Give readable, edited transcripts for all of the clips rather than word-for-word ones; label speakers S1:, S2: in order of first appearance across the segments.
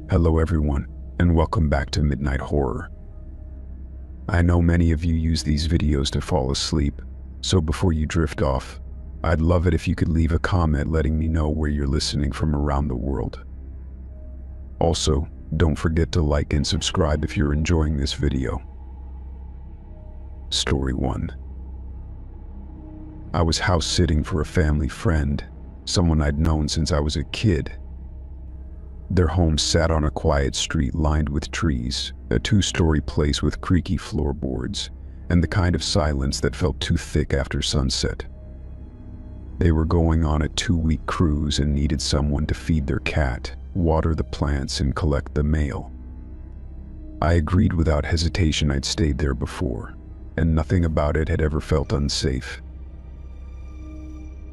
S1: Hello everyone, and welcome back to Midnight Horror. I know many of you use these videos to fall asleep, so before you drift off, I'd love it if you could leave a comment letting me know where you're listening from around the world. Also, don't forget to like and subscribe if you're enjoying this video. Story 1. I was house sitting for a family friend, someone I'd known since I was a kid. Their home sat on a quiet street lined with trees, a two-story place with creaky floorboards, and the kind of silence that felt too thick after sunset. They were going on a 2-week cruise and needed someone to feed their cat, water the plants, and collect the mail. I agreed without hesitation. I'd stayed there before, and nothing about it had ever felt unsafe.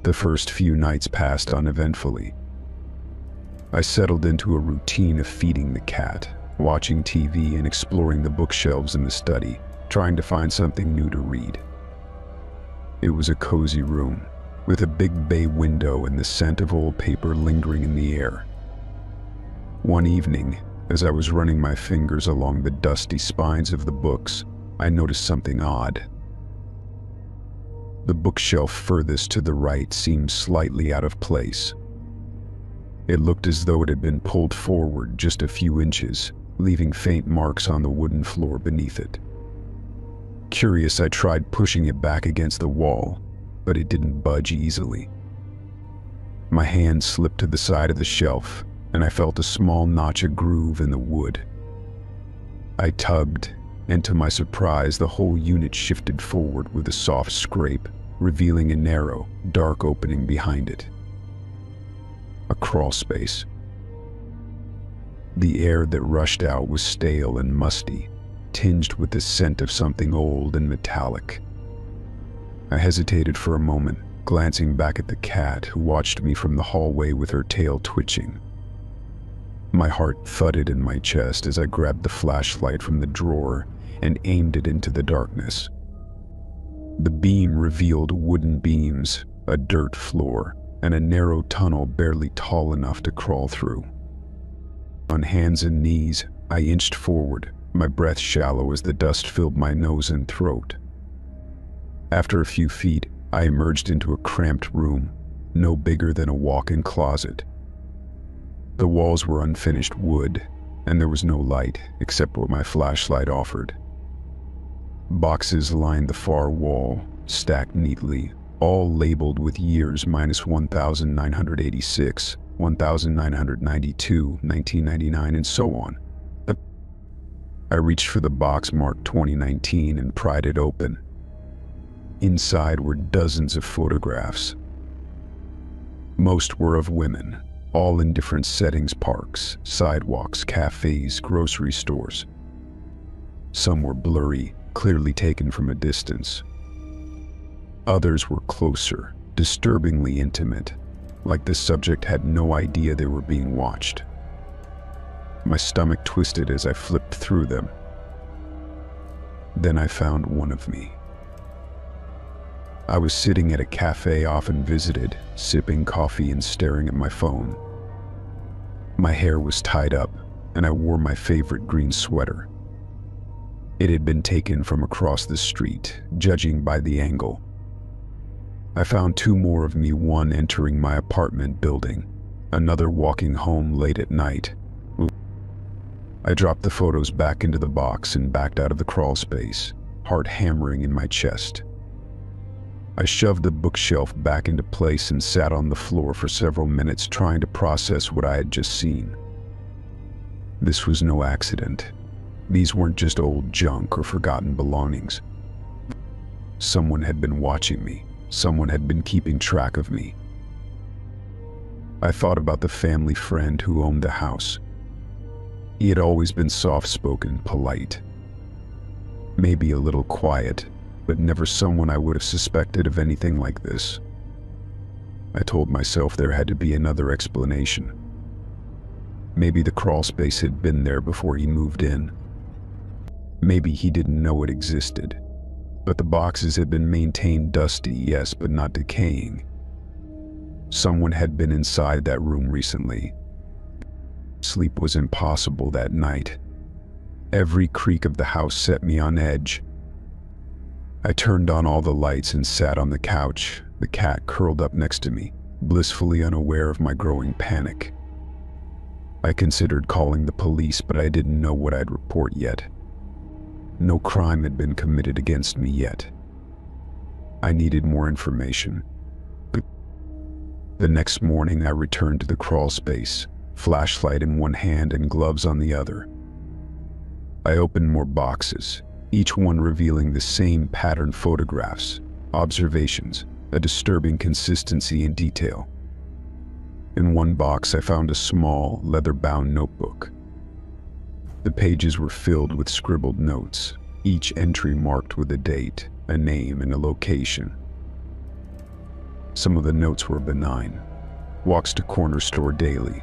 S1: The first few nights passed uneventfully. I settled into a routine of feeding the cat, watching TV, and exploring the bookshelves in the study, trying to find something new to read. It was a cozy room, with a big bay window and the scent of old paper lingering in the air. One evening, as I was running my fingers along the dusty spines of the books, I noticed something odd. The bookshelf furthest to the right seemed slightly out of place. It looked as though it had been pulled forward just a few inches, leaving faint marks on the wooden floor beneath it. Curious, I tried pushing it back against the wall, but it didn't budge easily. My hand slipped to the side of the shelf, and I felt a small notch, a groove in the wood. I tugged, and to my surprise, the whole unit shifted forward with a soft scrape, revealing a narrow, dark opening behind it. A crawl space. The air that rushed out was stale and musty, tinged with the scent of something old and metallic. I hesitated for a moment, glancing back at the cat, who watched me from the hallway with her tail twitching. My heart thudded in my chest as I grabbed the flashlight from the drawer and aimed it into the darkness. The beam revealed wooden beams, a dirt floor, and a narrow tunnel barely tall enough to crawl through. On hands and knees, I inched forward, my breath shallow as the dust filled my nose and throat. After a few feet, I emerged into a cramped room, no bigger than a walk-in closet. The walls were unfinished wood, and there was no light except what my flashlight offered. Boxes lined the far wall, stacked neatly, all labeled with years minus 1986, 1992, 1999, and so on. I reached for the box marked 2019 and pried it open. Inside were dozens of photographs. Most were of women, all in different settings: parks, sidewalks, cafes, grocery stores. Some were blurry, clearly taken from a distance. Others were closer, disturbingly intimate, like the subject had no idea they were being watched. My stomach twisted as I flipped through them. Then I found one of me. I was sitting at a cafe often visited, sipping coffee and staring at my phone. My hair was tied up, and I wore my favorite green sweater. It had been taken from across the street, judging by the angle. I found two more of me, one entering my apartment building, another walking home late at night. I dropped the photos back into the box and backed out of the crawl space, heart hammering in my chest. I shoved the bookshelf back into place and sat on the floor for several minutes, trying to process what I had just seen. This was no accident. These weren't just old junk or forgotten belongings. Someone had been watching me. Someone had been keeping track of me. I thought about the family friend who owned the house. He had always been soft-spoken, polite. Maybe a little quiet, but never someone I would have suspected of anything like this. I told myself there had to be another explanation. Maybe the crawl space had been there before he moved in. Maybe he didn't know it existed. But the boxes had been maintained dusty, yes, but not decaying. Someone had been inside that room recently, Sleep was impossible that night. Every creak of the house set me on edge. I turned on all the lights and sat on the couch, the cat curled up next to me, blissfully unaware of my growing panic. I considered calling the police, but I didn't know what I'd report yet. No crime had been committed against me yet. I needed more information. The next morning, I returned to the crawl space, flashlight in one hand and gloves on the other. I opened more boxes, each one revealing the same pattern: photographs, observations, a disturbing consistency in detail. In one box, I found a small, leather-bound notebook. The pages were filled with scribbled notes, each entry marked with a date, a name, and a location. Some of the notes were benign: walks to corner store daily,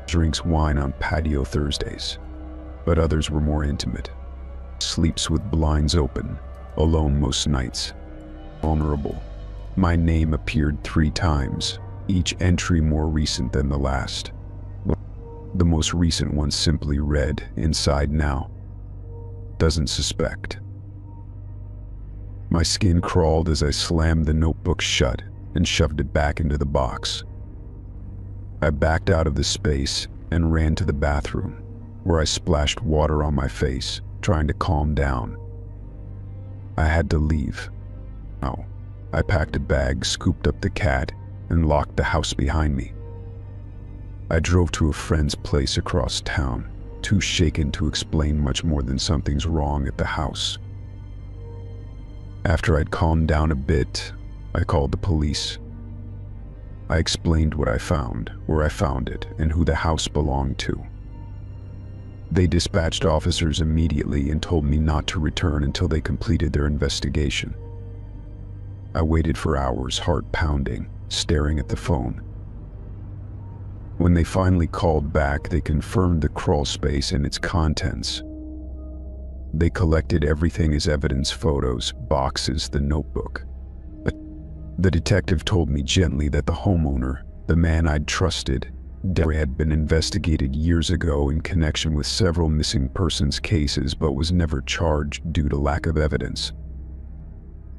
S1: drinks wine on patio Thursdays. But others were more intimate: sleeps with blinds open, alone most nights, vulnerable. My name appeared 3 times, each entry more recent than the last. The most recent one simply read, "Inside now. Doesn't suspect." My skin crawled as I slammed the notebook shut and shoved it back into the box. I backed out of the space and ran to the bathroom, where I splashed water on my face, trying to calm down. I had to leave. No. I packed a bag, scooped up the cat, and locked the house behind me. I drove to a friend's place across town, too shaken to explain much more than something's wrong at the house. After I'd calmed down a bit, I called the police. I explained what I found, where I found it, and who the house belonged to. They dispatched officers immediately and told me not to return until they completed their investigation. I waited for hours, heart pounding, staring at the phone. When they finally called back, they confirmed the crawl space and its contents. They collected everything as evidence: photos, boxes, the notebook. But the detective told me gently that the homeowner, the man I'd trusted, had been investigated years ago in connection with several missing persons cases, but was never charged due to lack of evidence.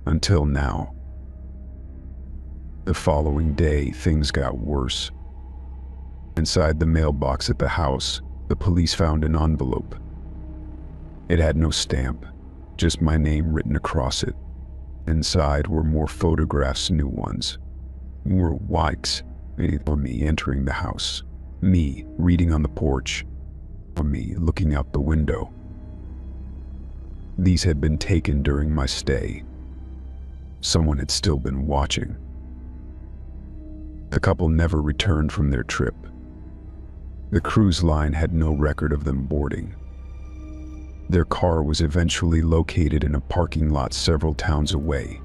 S1: Until now. The following day, things got worse. Inside the mailbox at the house, the police found an envelope. It had no stamp, just my name written across it. Inside were more photographs, new ones. More likes. For me entering the house, me reading on the porch, or me looking out the window. These had been taken during my stay. Someone had still been watching. The couple never returned from their trip. The cruise line had no record of them boarding. Their car was eventually located in a parking lot several towns away.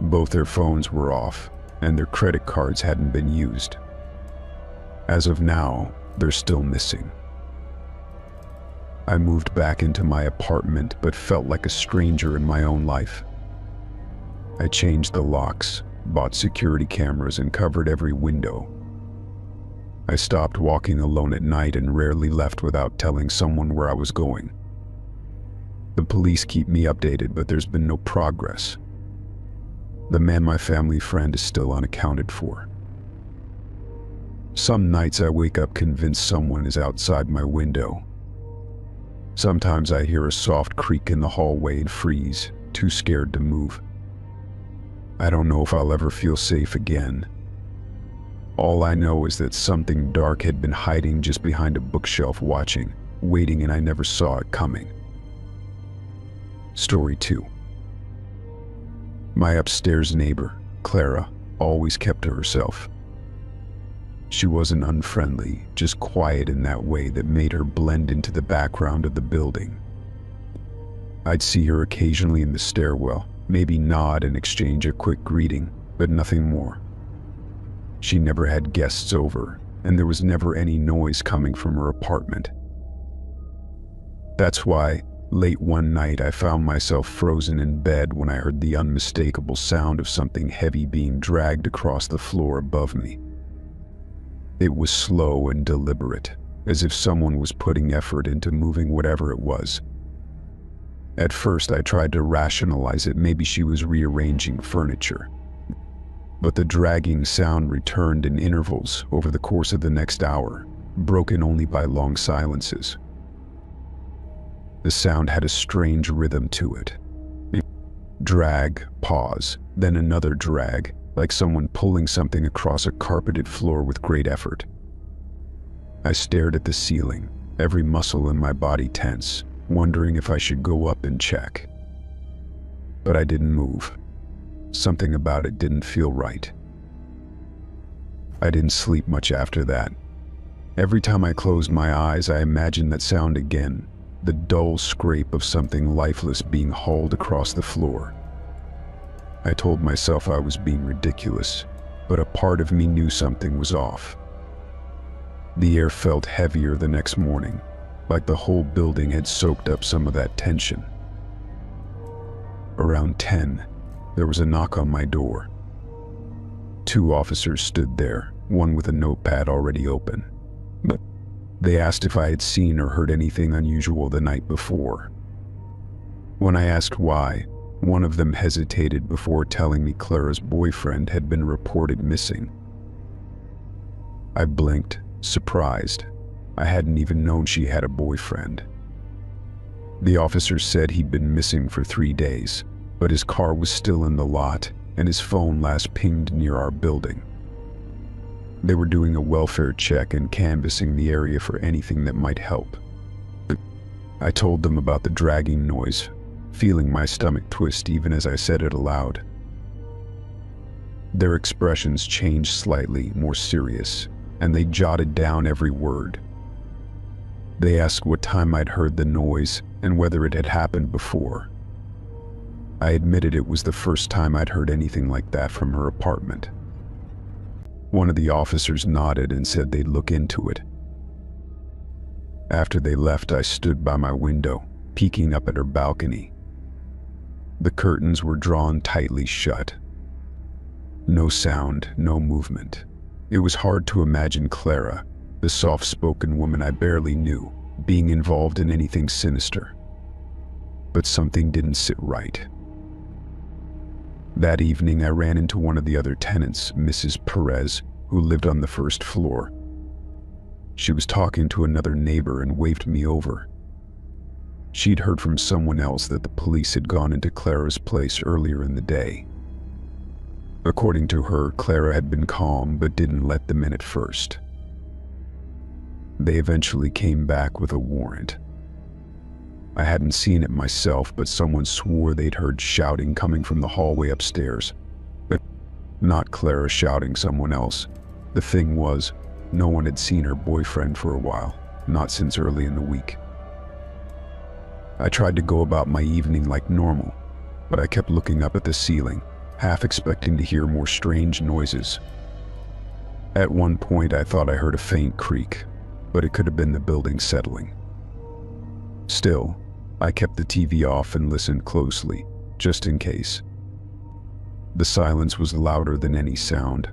S1: Both their phones were off, and their credit cards hadn't been used. As of now, they're still missing. I moved back into my apartment, but felt like a stranger in my own life. I changed the locks, bought security cameras, and covered every window. I stopped walking alone at night and rarely left without telling someone where I was going. The police keep me updated, but there's been no progress. The man, my family friend, is still unaccounted for. Some nights I wake up convinced someone is outside my window. Sometimes I hear a soft creak in the hallway and freeze, too scared to move. I don't know if I'll ever feel safe again. All I know is that something dark had been hiding just behind a bookshelf, watching, waiting, and I never saw it coming. Story 2. My upstairs neighbor, Clara, always kept to herself. She wasn't unfriendly, just quiet in that way that made her blend into the background of the building. I'd see her occasionally in the stairwell, maybe nod and exchange a quick greeting, but nothing more. She never had guests over, and there was never any noise coming from her apartment. That's why, late one night, I found myself frozen in bed when I heard the unmistakable sound of something heavy being dragged across the floor above me. It was slow and deliberate, as if someone was putting effort into moving whatever it was. At first, I tried to rationalize it. Maybe she was rearranging furniture. But the dragging sound returned in intervals over the course of the next hour, broken only by long silences. The sound had a strange rhythm to it. Drag, pause, then another drag, like someone pulling something across a carpeted floor with great effort. I stared at the ceiling, every muscle in my body tense, wondering if I should go up and check. But I didn't move. Something about it didn't feel right. I didn't sleep much after that. Every time I closed my eyes, I imagined that sound again, the dull scrape of something lifeless being hauled across the floor. I told myself I was being ridiculous, but a part of me knew something was off. The air felt heavier the next morning, like the whole building had soaked up some of that tension. Around 10, there was a knock on my door. 2 officers stood there, one with a notepad already open. But they asked if I had seen or heard anything unusual the night before. When I asked why, one of them hesitated before telling me Clara's boyfriend had been reported missing. I blinked, surprised. I hadn't even known she had a boyfriend. The officer said he'd been missing for 3 days, but his car was still in the lot and his phone last pinged near our building. They were doing a welfare check and canvassing the area for anything that might help. I told them about the dragging noise, feeling my stomach twist even as I said it aloud. Their expressions changed slightly, more serious, and they jotted down every word. They asked what time I'd heard the noise and whether it had happened before. I admitted it was the first time I'd heard anything like that from her apartment. One of the officers nodded and said they'd look into it. After they left, I stood by my window, peeking up at her balcony. The curtains were drawn tightly shut. No sound, no movement. It was hard to imagine Clara, the soft-spoken woman I barely knew, being involved in anything sinister. But something didn't sit right. That evening, I ran into one of the other tenants, Mrs. Perez, who lived on the first floor. She was talking to another neighbor and waved me over. She'd heard from someone else that the police had gone into Clara's place earlier in the day. According to her, Clara had been calm but didn't let them in at first. They eventually came back with a warrant. I hadn't seen it myself, but someone swore they'd heard shouting coming from the hallway upstairs. But not Clara shouting, someone else. The thing was, no one had seen her boyfriend for a while, not since early in the week. I tried to go about my evening like normal, but I kept looking up at the ceiling, half expecting to hear more strange noises. At one point, I thought I heard a faint creak, but it could have been the building settling. Still, I kept the TV off and listened closely, just in case. The silence was louder than any sound.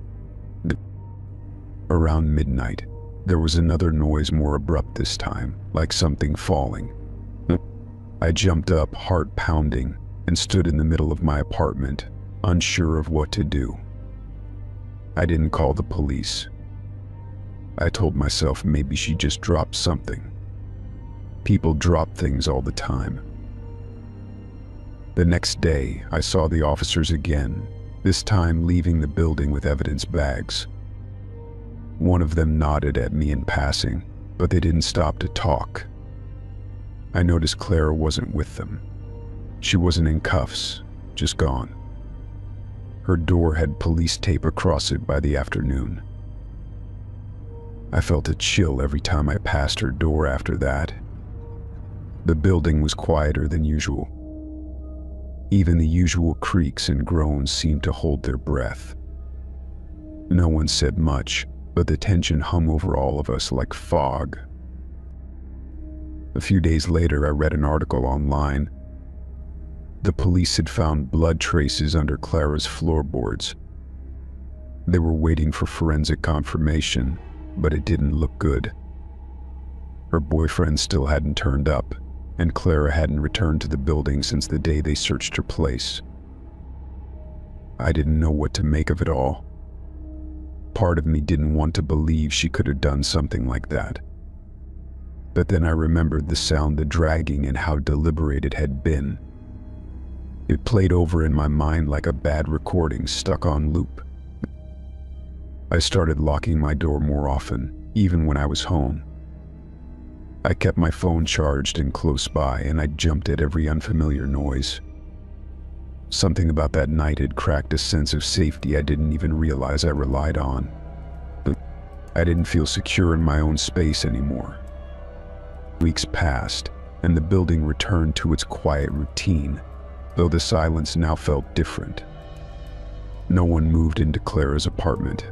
S1: Around midnight, there was another noise, more abrupt this time, like something falling. I jumped up, heart pounding, and stood in the middle of my apartment, unsure of what to do. I didn't call the police. I told myself maybe she just dropped something. People drop things all the time. The next day, I saw the officers again, this time leaving the building with evidence bags. One of them nodded at me in passing, but they didn't stop to talk. I noticed Clara wasn't with them. She wasn't in cuffs, just gone. Her door had police tape across it by the afternoon. I felt a chill every time I passed her door after that. The building was quieter than usual. Even the usual creaks and groans seemed to hold their breath. No one said much, but the tension hung over all of us like fog. A few days later, I read an article online. The police had found blood traces under Clara's floorboards. They were waiting for forensic confirmation, but it didn't look good. Her boyfriend still hadn't turned up, and Clara hadn't returned to the building since the day they searched her place. I didn't know what to make of it all. Part of me didn't want to believe she could have done something like that. But then I remembered the sound, the dragging, and how deliberate it had been. It played over in my mind like a bad recording stuck on loop. I started locking my door more often, even when I was home. I kept my phone charged and close by, and I jumped at every unfamiliar noise. Something about that night had cracked a sense of safety I didn't even realize I relied on. I didn't feel secure in my own space anymore. Weeks passed, and the building returned to its quiet routine, though the silence now felt different. No one moved into Clara's apartment.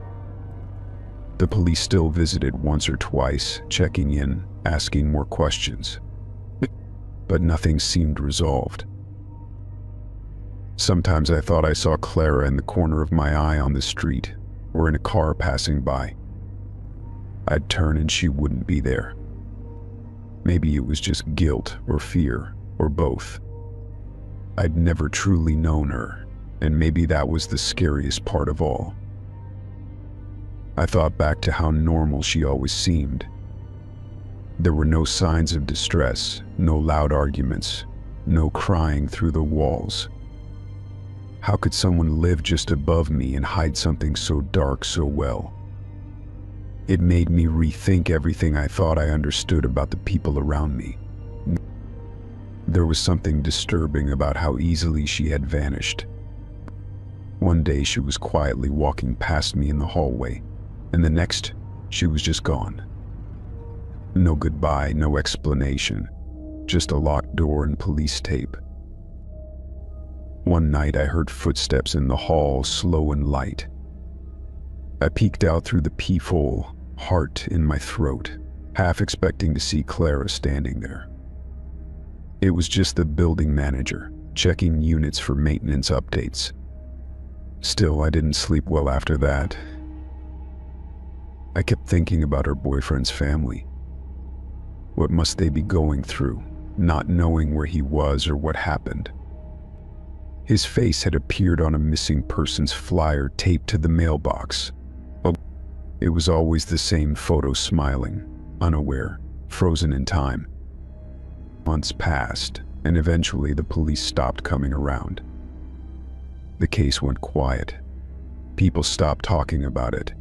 S1: The police still visited once or twice, checking in, asking more questions. But nothing seemed resolved. Sometimes I thought I saw Clara in the corner of my eye on the street, or in a car passing by. I'd turn and she wouldn't be there. Maybe it was just guilt or fear, or both. I'd never truly known her, and maybe that was the scariest part of all. I thought back to how normal she always seemed. There were no signs of distress, no loud arguments, no crying through the walls. How could someone live just above me and hide something so dark so well? It made me rethink everything I thought I understood about the people around me. There was something disturbing about how easily she had vanished. One day she was quietly walking past me in the hallway, and the next, she was just gone. No goodbye, no explanation, just a locked door and police tape. One night I heard footsteps in the hall, slow and light. I peeked out through the peephole, heart in my throat, half expecting to see Clara standing there. It was just the building manager, checking units for maintenance updates. Still, I didn't sleep well after that. I kept thinking about her boyfriend's family. What must they be going through, not knowing where he was or what happened? His face had appeared on a missing persons flyer taped to the mailbox. It was always the same photo, smiling, unaware, frozen in time. Months passed, and eventually the police stopped coming around. The case went quiet. People stopped talking about it.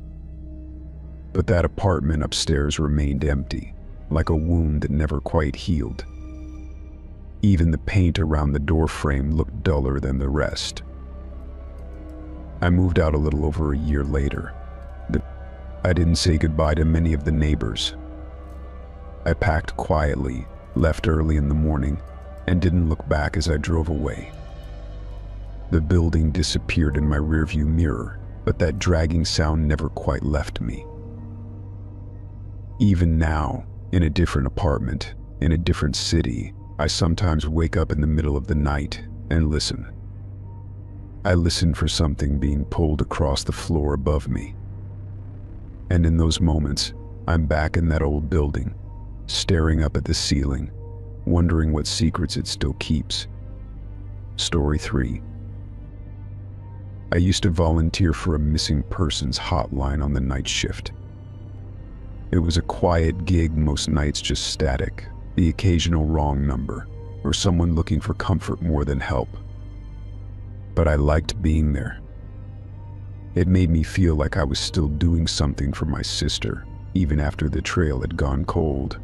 S1: But that apartment upstairs remained empty, like a wound that never quite healed. Even the paint around the door frame looked duller than the rest. I moved out a little over a year later. I didn't say goodbye to many of the neighbors. I packed quietly, left early in the morning, and didn't look back as I drove away. The building disappeared in my rearview mirror, but that dragging sound never quite left me. Even now, in a different apartment, in a different city, I sometimes wake up in the middle of the night and listen. I listen for something being pulled across the floor above me. And in those moments, I'm back in that old building, staring up at the ceiling, wondering what secrets it still keeps. Story 3. I used to volunteer for a missing persons hotline on the night shift. It was a quiet gig, most nights just static, the occasional wrong number, or someone looking for comfort more than help. But I liked being there. It made me feel like I was still doing something for my sister, even after the trail had gone cold.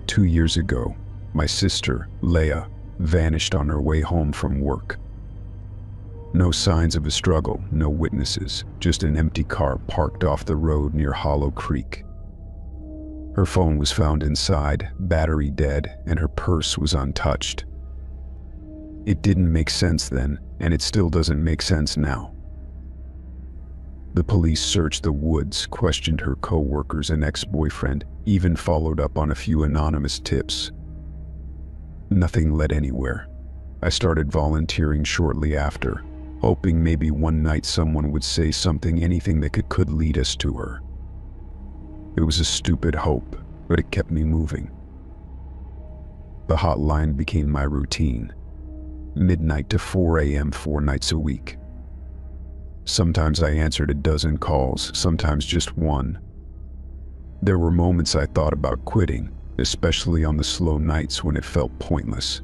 S1: 2 years ago, my sister, Leah, vanished on her way home from work. No signs of a struggle, no witnesses, just an empty car parked off the road near Hollow Creek. Her phone was found inside, battery dead, and her purse was untouched. It didn't make sense then, and it still doesn't make sense now. The police searched the woods, questioned her co-workers and ex-boyfriend, even followed up on a few anonymous tips. Nothing led anywhere. I started volunteering shortly after, hoping maybe one night someone would say something, anything that could lead us to her. It was a stupid hope, but it kept me moving. The hotline became my routine, midnight to 4 a.m. 4 nights a week. Sometimes I answered a dozen calls, sometimes just one. There were moments I thought about quitting, especially on the slow nights when it felt pointless.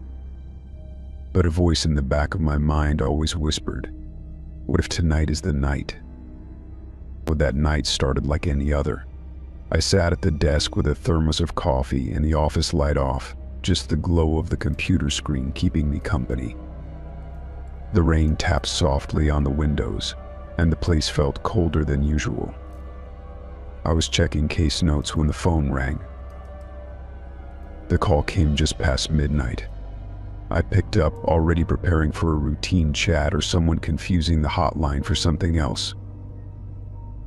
S1: But a voice in the back of my mind always whispered, "What if tonight is the night?" But that night started like any other. I sat at the desk with a thermos of coffee and the office light off, just the glow of the computer screen keeping me company. The rain tapped softly on the windows, and the place felt colder than usual. I was checking case notes when the phone rang. The call came just past midnight. I picked up, already preparing for a routine chat or someone confusing the hotline for something else.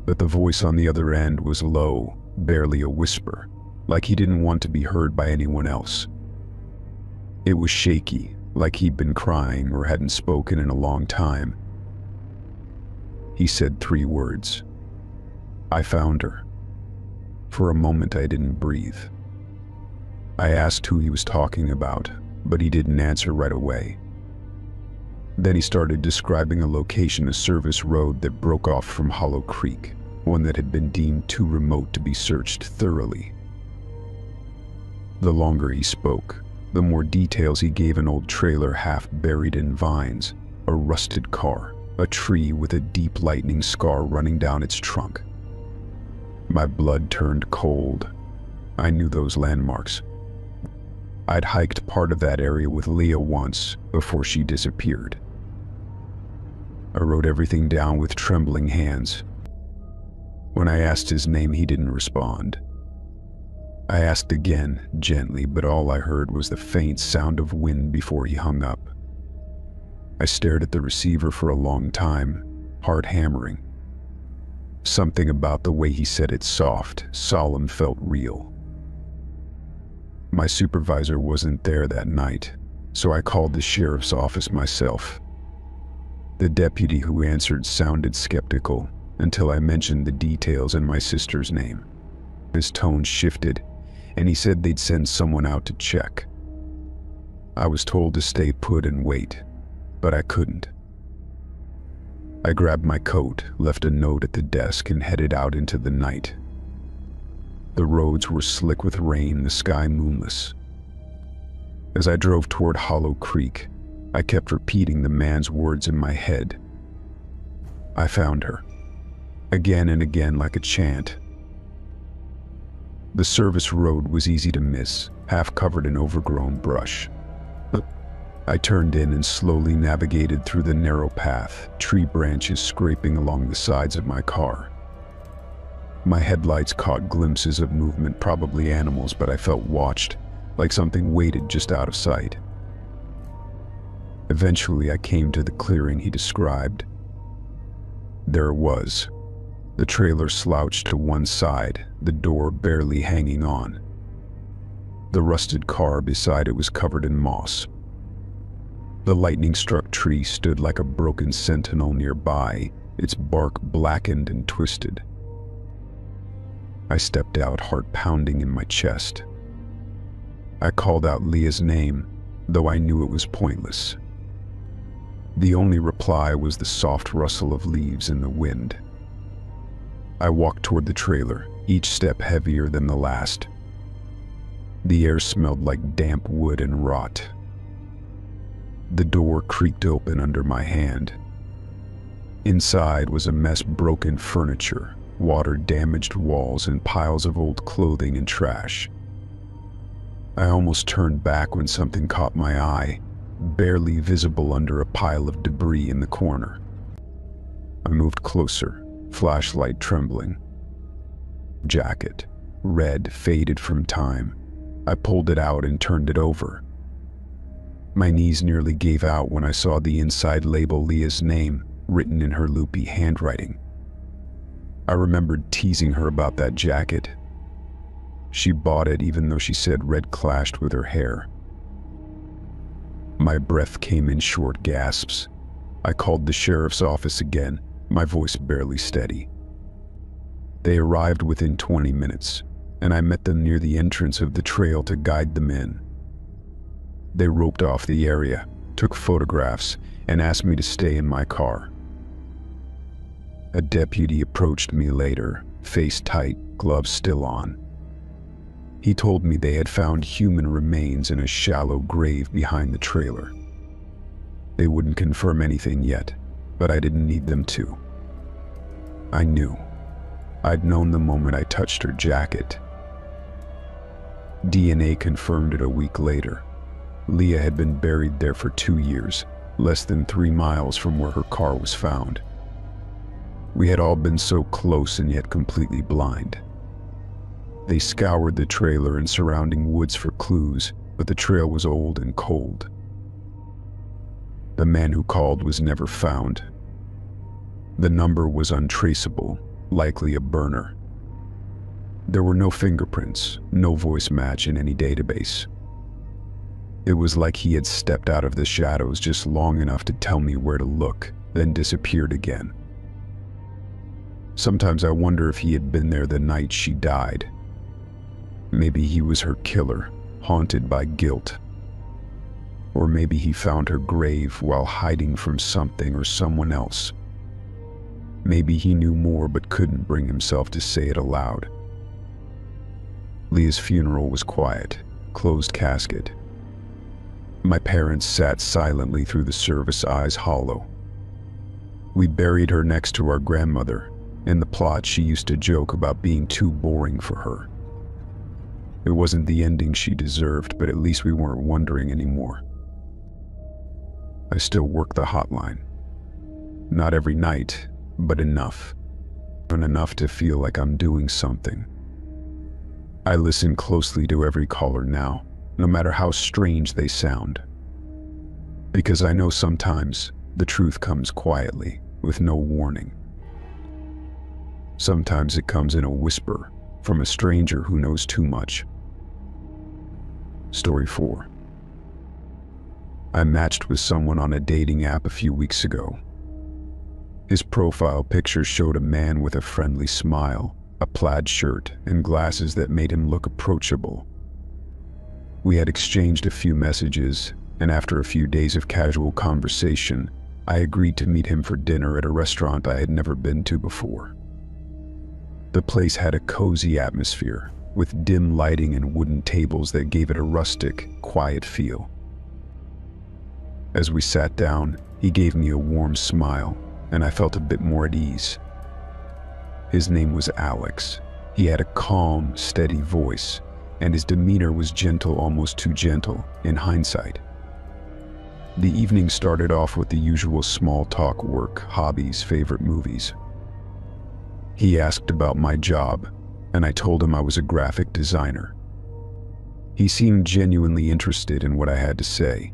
S1: But the voice on the other end was low, barely a whisper, like he didn't want to be heard by anyone else. It was shaky, like he'd been crying or hadn't spoken in a long time. He said 3 words. "I found her." For a moment I didn't breathe. I asked who he was talking about, but he didn't answer right away. Then he started describing a location, a service road that broke off from Hollow Creek, one that had been deemed too remote to be searched thoroughly. The longer he spoke, the more details he gave: an old trailer half buried in vines, a rusted car, a tree with a deep lightning scar running down its trunk. My blood turned cold. I knew those landmarks. I'd hiked part of that area with Leah once, before she disappeared. I wrote everything down with trembling hands. When I asked his name, he didn't respond. I asked again, gently, but all I heard was the faint sound of wind before he hung up. I stared at the receiver for a long time, heart hammering. Something about the way he said it, soft, solemn, felt real. My supervisor wasn't there that night, so I called the sheriff's office myself. The deputy who answered sounded skeptical until I mentioned the details and my sister's name. His tone shifted, and he said they'd send someone out to check. I was told to stay put and wait, but I couldn't. I grabbed my coat, left a note at the desk, and headed out into the night. The roads were slick with rain, the sky moonless. As I drove toward Hollow Creek, I kept repeating the man's words in my head. I found her. Again and again, like a chant. The service road was easy to miss, half covered in overgrown brush. I turned in and slowly navigated through the narrow path, tree branches scraping along the sides of my car. My headlights caught glimpses of movement, probably animals, but I felt watched, like something waited just out of sight. Eventually, I came to the clearing he described. There it was. The trailer slouched to one side, the door barely hanging on. The rusted car beside it was covered in moss. The lightning-struck tree stood like a broken sentinel nearby, its bark blackened and twisted. I stepped out, heart pounding in my chest. I called out Leah's name, though I knew it was pointless. The only reply was the soft rustle of leaves in the wind. I walked toward the trailer, each step heavier than the last. The air smelled like damp wood and rot. The door creaked open under my hand. Inside was a mess: broken furniture, water-damaged walls, and piles of old clothing and trash. I almost turned back when something caught my eye, barely visible under a pile of debris in the corner. I moved closer, flashlight trembling. Jacket, red, faded from time. I pulled it out and turned it over. My knees nearly gave out when I saw the inside label: Leah's name, written in her loopy handwriting. I remembered teasing her about that jacket. She bought it even though she said red clashed with her hair. My breath came in short gasps. I called the sheriff's office again, my voice barely steady. They arrived within 20 minutes. and I met them near the entrance of the trail to guide them in. They roped off the area, took photographs, and asked me to stay in my car. A deputy approached me later, face tight, gloves still on. He told me they had found human remains in a shallow grave behind the trailer. They wouldn't confirm anything yet, but I didn't need them to. I knew. I'd known the moment I touched her jacket. DNA confirmed it a week later. Leah had been buried there for 2 years, less than 3 miles from where her car was found. We had all been so close and yet completely blind. They scoured the trailer and surrounding woods for clues, but the trail was old and cold. The man who called was never found. The number was untraceable, likely a burner. There were no fingerprints, no voice match in any database. It was like he had stepped out of the shadows just long enough to tell me where to look, then disappeared again. Sometimes I wonder if he had been there the night she died. Maybe he was her killer, haunted by guilt. Or maybe he found her grave while hiding from something or someone else. Maybe he knew more but couldn't bring himself to say it aloud. Leah's funeral was quiet, closed casket. My parents sat silently through the service, eyes hollow. We buried her next to our grandmother. In the plot, she used to joke about being too boring for her. It wasn't the ending she deserved, but at least we weren't wondering anymore. I still work the hotline. Not every night, but enough. And enough to feel like I'm doing something. I listen closely to every caller now, no matter how strange they sound. Because I know sometimes the truth comes quietly, with no warning. Sometimes it comes in a whisper from a stranger who knows too much. Story 4. I matched with someone on a dating app a few weeks ago. His profile picture showed a man with a friendly smile, a plaid shirt, and glasses that made him look approachable. We had exchanged a few messages, and after a few days of casual conversation, I agreed to meet him for dinner at a restaurant I had never been to before. The place had a cozy atmosphere, with dim lighting and wooden tables that gave it a rustic, quiet feel. As we sat down, he gave me a warm smile, and I felt a bit more at ease. His name was Alex. He had a calm, steady voice, and his demeanor was gentle, almost too gentle, in hindsight. The evening started off with the usual small talk: work, hobbies, favorite movies. He asked about my job, and I told him I was a graphic designer. He seemed genuinely interested in what I had to say.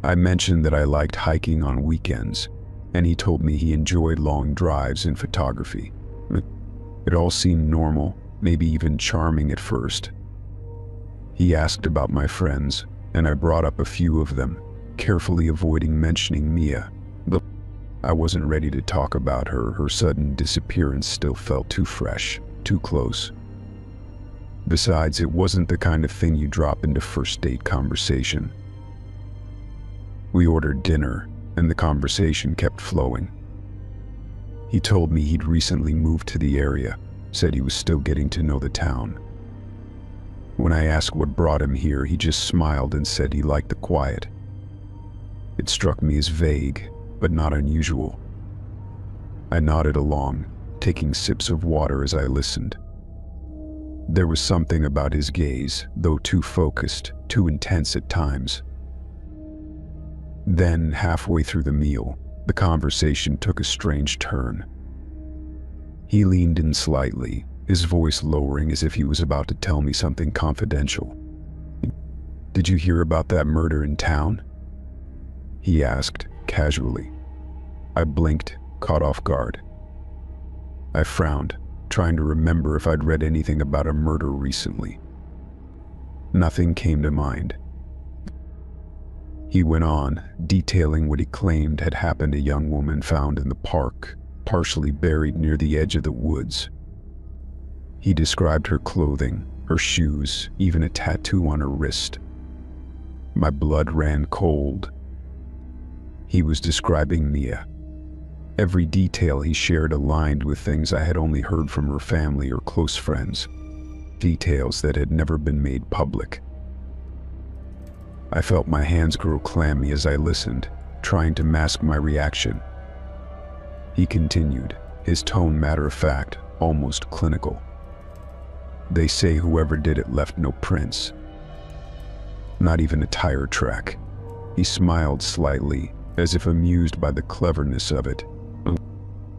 S1: I mentioned that I liked hiking on weekends, and he told me he enjoyed long drives and photography. It all seemed normal, maybe even charming at first. He asked about my friends, and I brought up a few of them, carefully avoiding mentioning Mia. But I wasn't ready to talk about her. Her sudden disappearance still felt too fresh, too close. Besides, it wasn't the kind of thing you drop into first date conversation. We ordered dinner, and the conversation kept flowing. He told me he'd recently moved to the area, said he was still getting to know the town. When I asked what brought him here, he just smiled and said he liked the quiet. It struck me as vague, but not unusual. I nodded along, taking sips of water as I listened. There was something about his gaze, though too focused, too intense at times. Then, halfway through the meal, the conversation took a strange turn. He leaned in slightly, his voice lowering as if he was about to tell me something confidential. "Did you hear about that murder in town?" he asked, casually. I blinked, caught off guard. I frowned, trying to remember if I'd read anything about a murder recently. Nothing came to mind. He went on, detailing what he claimed had happened: a young woman found in the park, partially buried near the edge of the woods. He described her clothing, her shoes, even a tattoo on her wrist. My blood ran cold. He was describing Mia. Every detail he shared aligned with things I had only heard from her family or close friends, details that had never been made public. I felt my hands grow clammy as I listened, trying to mask my reaction. He continued, his tone matter-of-fact, almost clinical. They say whoever did it left no prints. Not even a tire track. He smiled slightly, as if amused by the cleverness of it.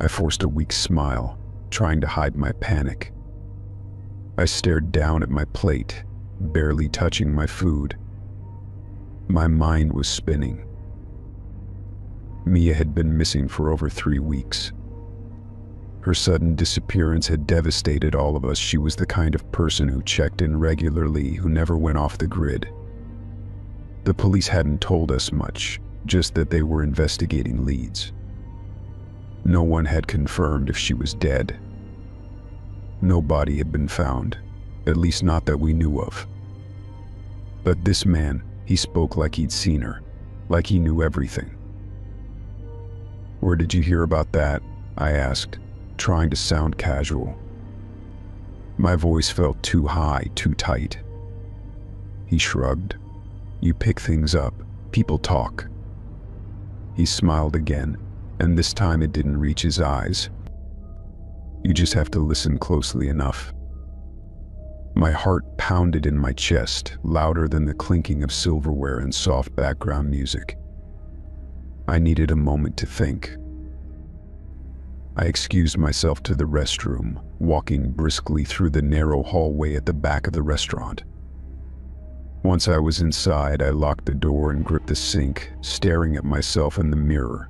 S1: I forced a weak smile, trying to hide my panic. I stared down at my plate, barely touching my food. My mind was spinning. Mia had been missing for over 3 weeks. Her sudden disappearance had devastated all of us. She was the kind of person who checked in regularly, who never went off the grid. The police hadn't told us much, just that they were investigating leads. No one had confirmed if she was dead. No body had been found, at least not that we knew of. But this man, he spoke like he'd seen her, like he knew everything. "Where did you hear about that?" I asked, trying to sound casual. My voice felt too high, too tight. He shrugged. "You pick things up. People talk." He smiled again, and this time it didn't reach his eyes. "You just have to listen closely enough." My heart pounded in my chest, louder than the clinking of silverware and soft background music. I needed a moment to think. I excused myself to the restroom, walking briskly through the narrow hallway at the back of the restaurant. Once I was inside, I locked the door and gripped the sink, staring at myself in the mirror.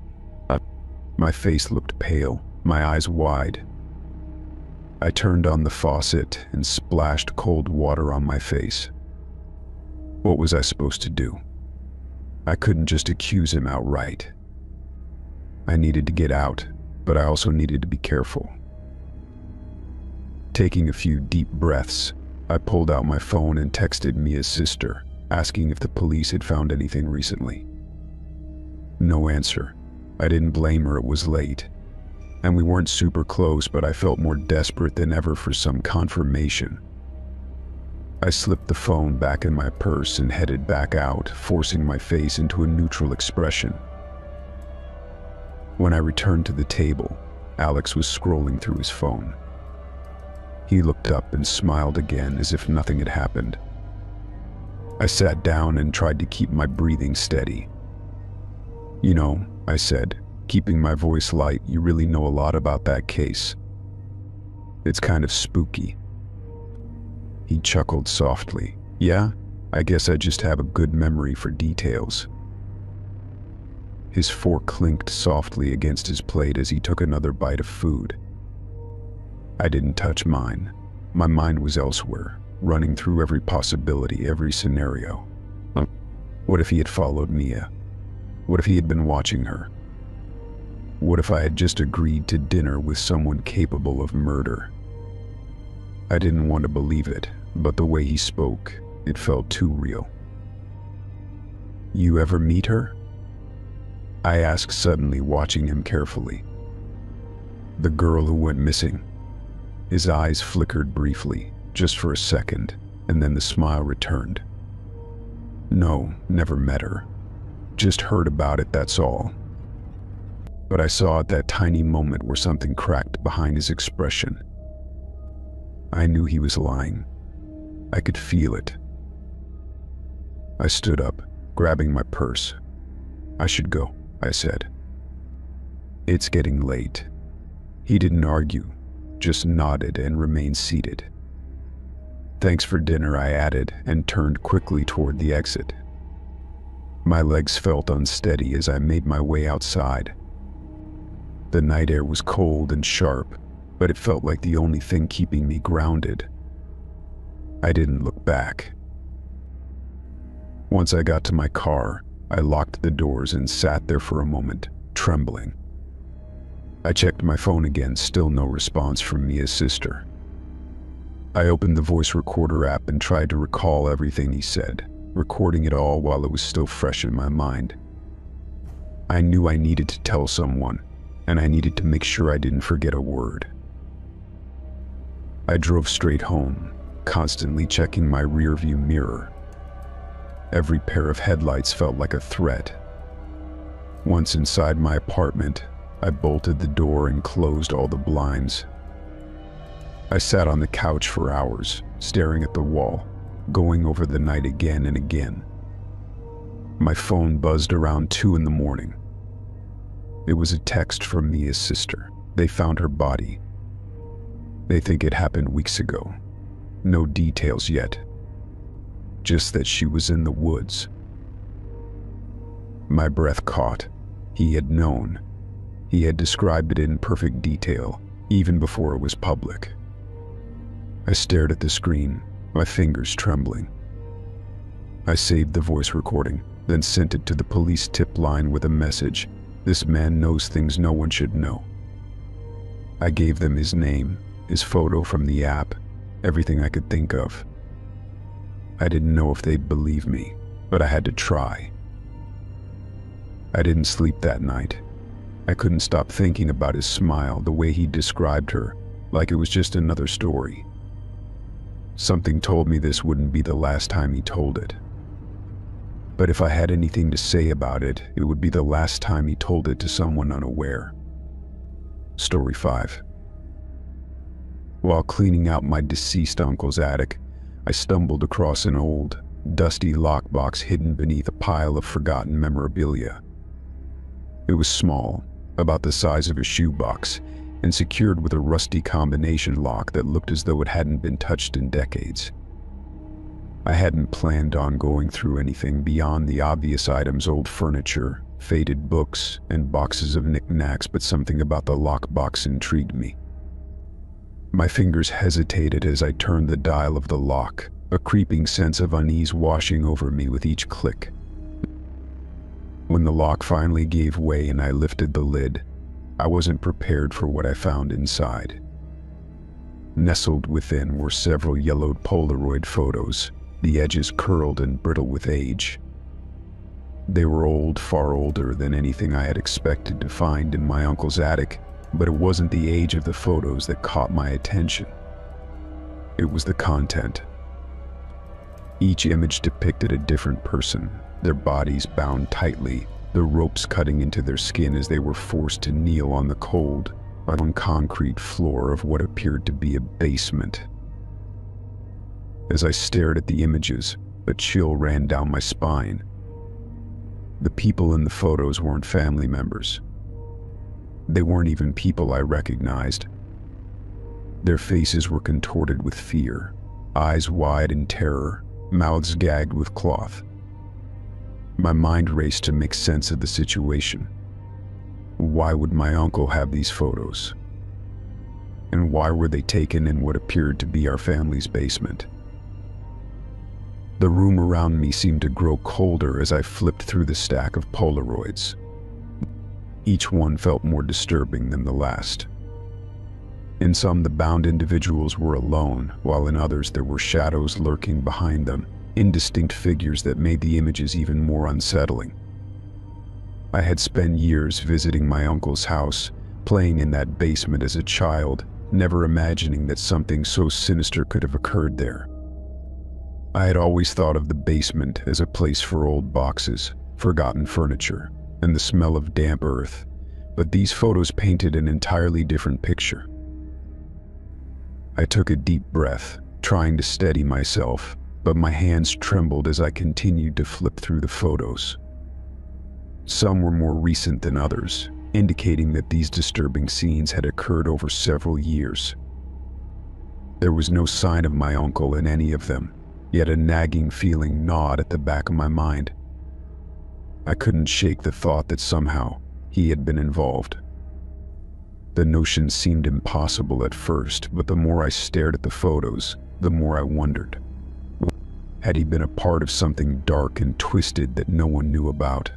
S1: My face looked pale, my eyes wide. I turned on the faucet and splashed cold water on my face. What was I supposed to do? I couldn't just accuse him outright. I needed to get out, but I also needed to be careful. Taking a few deep breaths, I pulled out my phone and texted Mia's sister, asking if the police had found anything recently. No answer. I didn't blame her, it was late. And we weren't super close, but I felt more desperate than ever for some confirmation. I slipped the phone back in my purse and headed back out, forcing my face into a neutral expression. When I returned to the table, Alex was scrolling through his phone. He looked up and smiled again as if nothing had happened. I sat down and tried to keep my breathing steady. "You know," I said, keeping my voice light, "you really know a lot about that case. It's kind of spooky." He chuckled softly. "Yeah, I guess I just have a good memory for details." His fork clinked softly against his plate as he took another bite of food. I didn't touch mine. My mind was elsewhere, running through every possibility, every scenario. What if he had followed Mia? What if he had been watching her? What if I had just agreed to dinner with someone capable of murder? I didn't want to believe it, but the way he spoke, it felt too real. "You ever meet her?" I asked suddenly, watching him carefully. "The girl who went missing?" His eyes flickered briefly, just for a second, and then the smile returned. "No, never met her. Just heard about it, that's all." But I saw at that tiny moment where something cracked behind his expression. I knew he was lying. I could feel it. I stood up, grabbing my purse. "I should go," I said. "It's getting late." He didn't argue, just nodded and remained seated. "Thanks for dinner," I added, and turned quickly toward the exit. My legs felt unsteady as I made my way outside. The night air was cold and sharp, but it felt like the only thing keeping me grounded. I didn't look back. Once I got to my car, I locked the doors and sat there for a moment, trembling. I checked my phone again, still no response from Mia's sister. I opened the voice recorder app and tried to recall everything he said, recording it all while it was still fresh in my mind. I knew I needed to tell someone, and I needed to make sure I didn't forget a word. I drove straight home, constantly checking my rearview mirror. Every pair of headlights felt like a threat. Once inside my apartment, I bolted the door and closed all the blinds. I sat on the couch for hours, staring at the wall, going over the night again and again. My phone buzzed around 2 in the morning. It was a text from Mia's sister. They found her body. They think it happened weeks ago. No details yet. Just that she was in the woods. My breath caught. He had known. He had described it in perfect detail, even before it was public. I stared at the screen, my fingers trembling. I saved the voice recording, then sent it to the police tip line with a message. This man knows things no one should know. I gave them his name, his photo from the app, everything I could think of. I didn't know if they'd believe me, but I had to try. I didn't sleep that night. I couldn't stop thinking about his smile, the way he described her, like it was just another story. Something told me this wouldn't be the last time he told it. But if I had anything to say about it, it would be the last time he told it to someone unaware. Story 5. While cleaning out my deceased uncle's attic, I stumbled across an old, dusty lockbox hidden beneath a pile of forgotten memorabilia. It was small, about the size of a shoebox, and secured with a rusty combination lock that looked as though it hadn't been touched in decades. I hadn't planned on going through anything beyond the obvious items: old furniture, faded books, and boxes of knickknacks, but something about the lockbox intrigued me. My fingers hesitated as I turned the dial of the lock, a creeping sense of unease washing over me with each click. When the lock finally gave way and I lifted the lid, I wasn't prepared for what I found inside. Nestled within were several yellowed Polaroid photos, the edges curled and brittle with age. They were old, far older than anything I had expected to find in my uncle's attic, but it wasn't the age of the photos that caught my attention. It was the content. Each image depicted a different person, their bodies bound tightly, the ropes cutting into their skin as they were forced to kneel on the cold, concrete floor of what appeared to be a basement. As I stared at the images, a chill ran down my spine. The people in the photos weren't family members. They weren't even people I recognized. Their faces were contorted with fear, eyes wide in terror, mouths gagged with cloth. My mind raced to make sense of the situation. Why would my uncle have these photos? And why were they taken in what appeared to be our family's basement? The room around me seemed to grow colder as I flipped through the stack of Polaroids. Each one felt more disturbing than the last. In some, the bound individuals were alone, while in others there were shadows lurking behind them, indistinct figures that made the images even more unsettling. I had spent years visiting my uncle's house, playing in that basement as a child, never imagining that something so sinister could have occurred there. I had always thought of the basement as a place for old boxes, forgotten furniture, and the smell of damp earth, but these photos painted an entirely different picture. I took a deep breath, trying to steady myself, but my hands trembled as I continued to flip through the photos. Some were more recent than others, indicating that these disturbing scenes had occurred over several years. There was no sign of my uncle in any of them, yet a nagging feeling gnawed at the back of my mind. I couldn't shake the thought that somehow he had been involved. The notion seemed impossible at first, but the more I stared at the photos, the more I wondered. Had he been a part of something dark and twisted that no one knew about?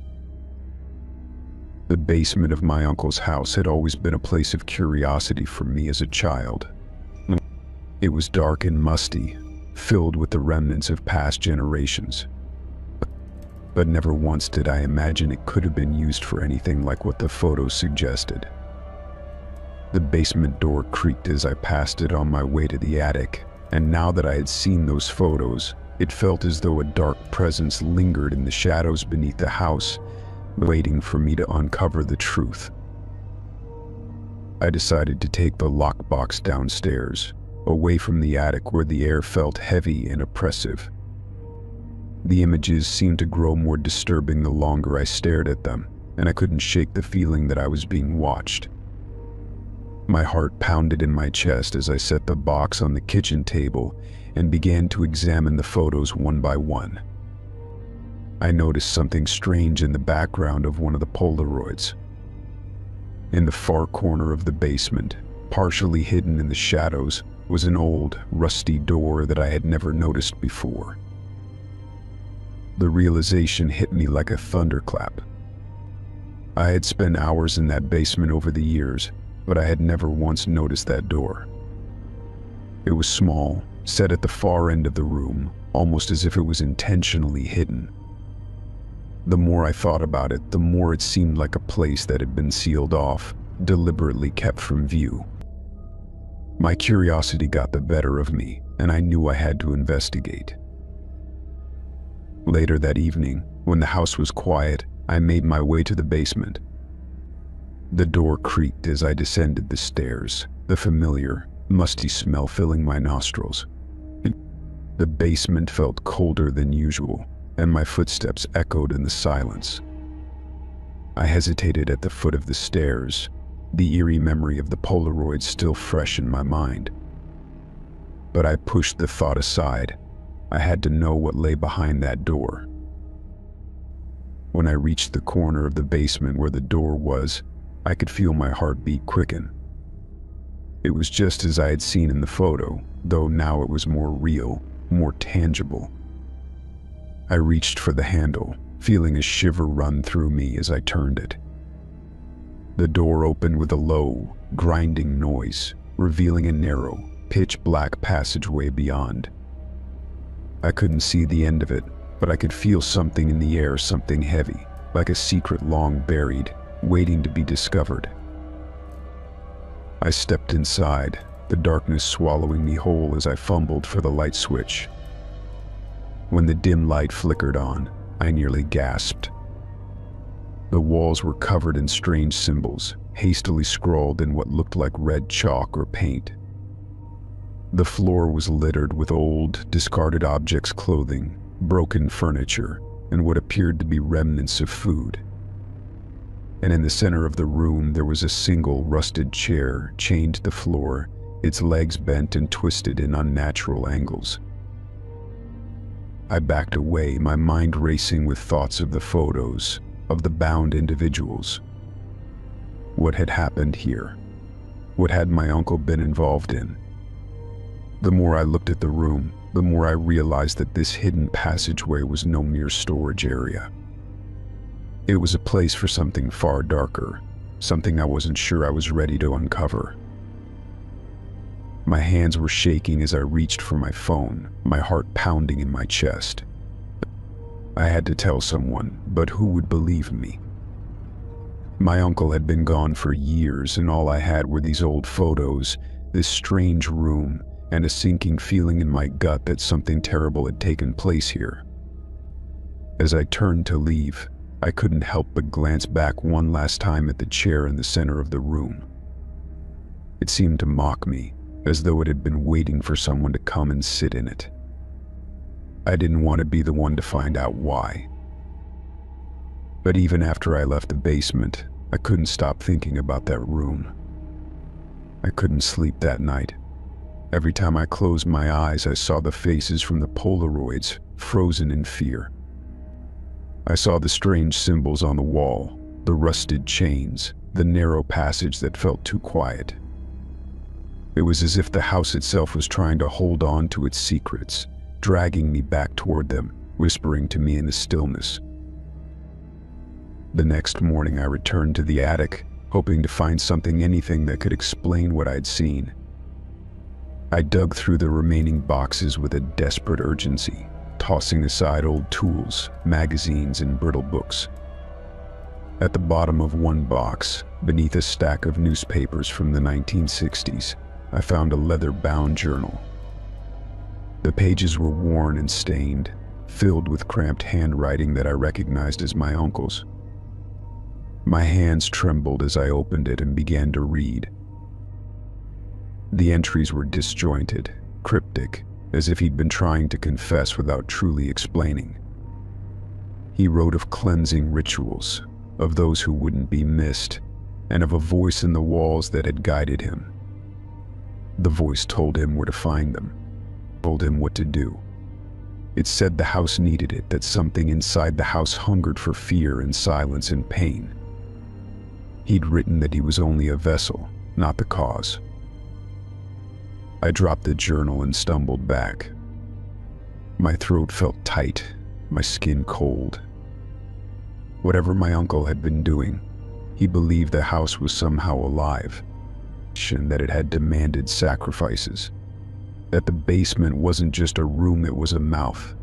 S1: The basement of my uncle's house had always been a place of curiosity for me as a child. It was dark and musty, filled with the remnants of past generations. But never once did I imagine it could have been used for anything like what the photos suggested. The basement door creaked as I passed it on my way to the attic, and now that I had seen those photos, it felt as though a dark presence lingered in the shadows beneath the house, waiting for me to uncover the truth. I decided to take the lockbox downstairs, away from the attic where the air felt heavy and oppressive. The images seemed to grow more disturbing the longer I stared at them, and I couldn't shake the feeling that I was being watched. My heart pounded in my chest as I set the box on the kitchen table and began to examine the photos one by one. I noticed something strange in the background of one of the Polaroids. In the far corner of the basement, partially hidden in the shadows, was an old, rusty door that I had never noticed before. The realization hit me like a thunderclap. I had spent hours in that basement over the years, but I had never once noticed that door. It was small, set at the far end of the room, almost as if it was intentionally hidden. The more I thought about it, the more it seemed like a place that had been sealed off, deliberately kept from view. My curiosity got the better of me, and I knew I had to investigate. Later that evening, when the house was quiet, I made my way to the basement. The door creaked as I descended the stairs, the familiar, musty smell filling my nostrils. The basement felt colder than usual, and my footsteps echoed in the silence. I hesitated at the foot of the stairs, the eerie memory of the Polaroid still fresh in my mind. But I pushed the thought aside. I had to know what lay behind that door. When I reached the corner of the basement where the door was, I could feel my heartbeat quicken. It was just as I had seen in the photo, though now it was more real, more tangible. I reached for the handle, feeling a shiver run through me as I turned it. The door opened with a low, grinding noise, revealing a narrow, pitch-black passageway beyond. I couldn't see the end of it, but I could feel something in the air, something heavy, like a secret long buried, waiting to be discovered. I stepped inside, the darkness swallowing me whole as I fumbled for the light switch. When the dim light flickered on, I nearly gasped. The walls were covered in strange symbols, hastily scrawled in what looked like red chalk or paint. The floor was littered with old, discarded objects, clothing, broken furniture, and what appeared to be remnants of food. And in the center of the room there was a single rusted chair chained to the floor, its legs bent and twisted in unnatural angles. I backed away, my mind racing with thoughts of the photos, of the bound individuals. What had happened here? What had my uncle been involved in? The more I looked at the room, the more I realized that this hidden passageway was no mere storage area. It was a place for something far darker, something I wasn't sure I was ready to uncover. My hands were shaking as I reached for my phone, my heart pounding in my chest. I had to tell someone, but who would believe me? My uncle had been gone for years, and all I had were these old photos, this strange room, and a sinking feeling in my gut that something terrible had taken place here. As I turned to leave, I couldn't help but glance back one last time at the chair in the center of the room. It seemed to mock me, as though it had been waiting for someone to come and sit in it. I didn't want to be the one to find out why. But even after I left the basement, I couldn't stop thinking about that room. I couldn't sleep that night. Every time I closed my eyes, I saw the faces from the Polaroids, frozen in fear. I saw the strange symbols on the wall, the rusted chains, the narrow passage that felt too quiet. It was as if the house itself was trying to hold on to its secrets, dragging me back toward them, whispering to me in the stillness. The next morning I returned to the attic, hoping to find anything that could explain what I'd seen. I dug through the remaining boxes with a desperate urgency, tossing aside old tools, magazines, and brittle books. At the bottom of one box, beneath a stack of newspapers from the 1960s, I found a leather-bound journal. The pages were worn and stained, filled with cramped handwriting that I recognized as my uncle's. My hands trembled as I opened it and began to read. The entries were disjointed, cryptic, as if he'd been trying to confess without truly explaining. He wrote of cleansing rituals, of those who wouldn't be missed, and of a voice in the walls that had guided him. The voice told him where to find them, told him what to do. It said the house needed it, that something inside the house hungered for fear and silence and pain. He'd written that he was only a vessel, not the cause. I dropped the journal and stumbled back. My throat felt tight, my skin cold. Whatever my uncle had been doing, he believed the house was somehow alive, and that it had demanded sacrifices, that the basement wasn't just a room, it was a mouth.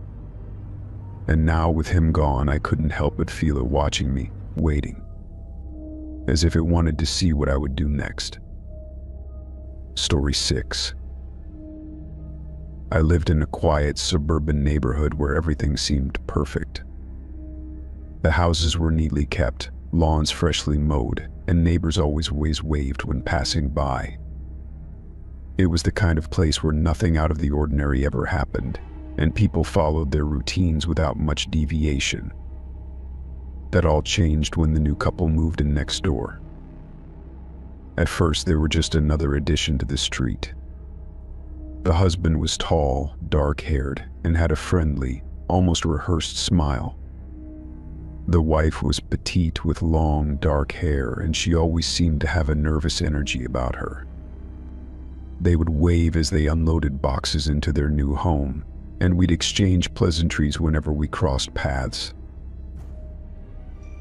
S1: And now, with him gone, I couldn't help but feel it watching me, waiting, as if it wanted to see what I would do next. Story 6. I lived in a quiet suburban neighborhood where everything seemed perfect. The houses were neatly kept, lawns freshly mowed, and neighbors always waved when passing by. It was the kind of place where nothing out of the ordinary ever happened, and people followed their routines without much deviation. That all changed when the new couple moved in next door. At first, they were just another addition to the street. The husband was tall, dark-haired, and had a friendly, almost rehearsed smile. The wife was petite with long, dark hair, and she always seemed to have a nervous energy about her. They would wave as they unloaded boxes into their new home, and we'd exchange pleasantries whenever we crossed paths.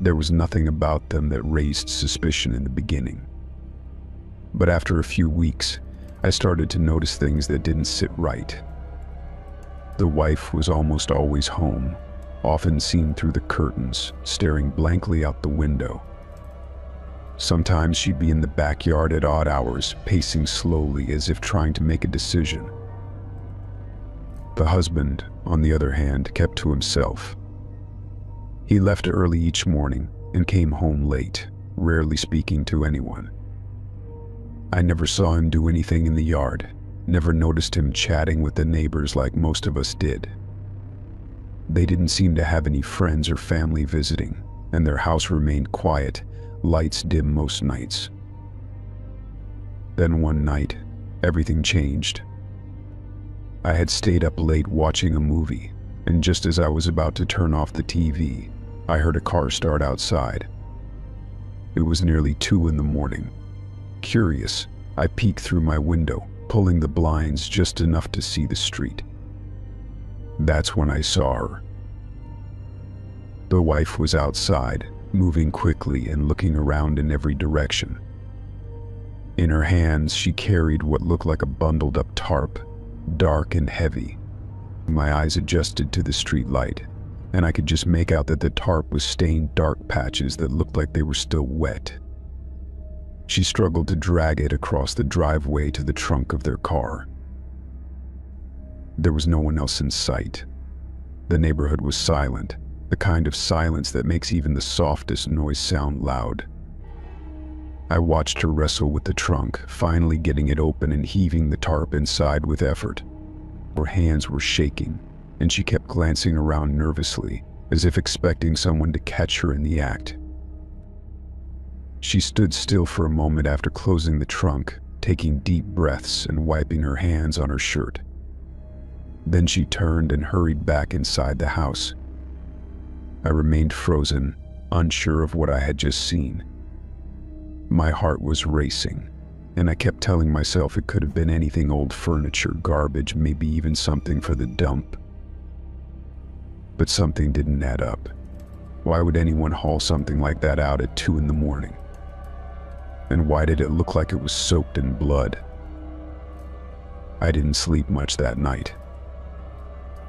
S1: There was nothing about them that raised suspicion in the beginning. But after a few weeks, I started to notice things that didn't sit right. The wife was almost always home, often seen through the curtains, staring blankly out the window. Sometimes she'd be in the backyard at odd hours, pacing slowly as if trying to make a decision. The husband, on the other hand, kept to himself. He left early each morning and came home late, rarely speaking to anyone. I never saw him do anything in the yard, never noticed him chatting with the neighbors like most of us did. They didn't seem to have any friends or family visiting, and their house remained quiet, lights dim most nights. Then one night, everything changed. I had stayed up late watching a movie, and just as I was about to turn off the TV, I heard a car start outside. It was nearly 2 in the morning. Curious, I peeked through my window, pulling the blinds just enough to see the street. That's when I saw her. The wife was outside, moving quickly and looking around in every direction. In her hands, she carried what looked like a bundled-up tarp, dark and heavy. My eyes adjusted to the street light, and I could just make out that the tarp was stained dark patches that looked like they were still wet. She struggled to drag it across the driveway to the trunk of their car. There was no one else in sight. The neighborhood was silent, the kind of silence that makes even the softest noise sound loud. I watched her wrestle with the trunk, finally getting it open and heaving the tarp inside with effort. Her hands were shaking, and she kept glancing around nervously, as if expecting someone to catch her in the act. She stood still for a moment after closing the trunk, taking deep breaths and wiping her hands on her shirt. Then she turned and hurried back inside the house. I remained frozen, unsure of what I had just seen. My heart was racing, and I kept telling myself it could have been anything: old furniture, garbage, maybe even something for the dump. But something didn't add up. Why would anyone haul something like that out at 2 in the morning? And why did it look like it was soaked in blood? I didn't sleep much that night.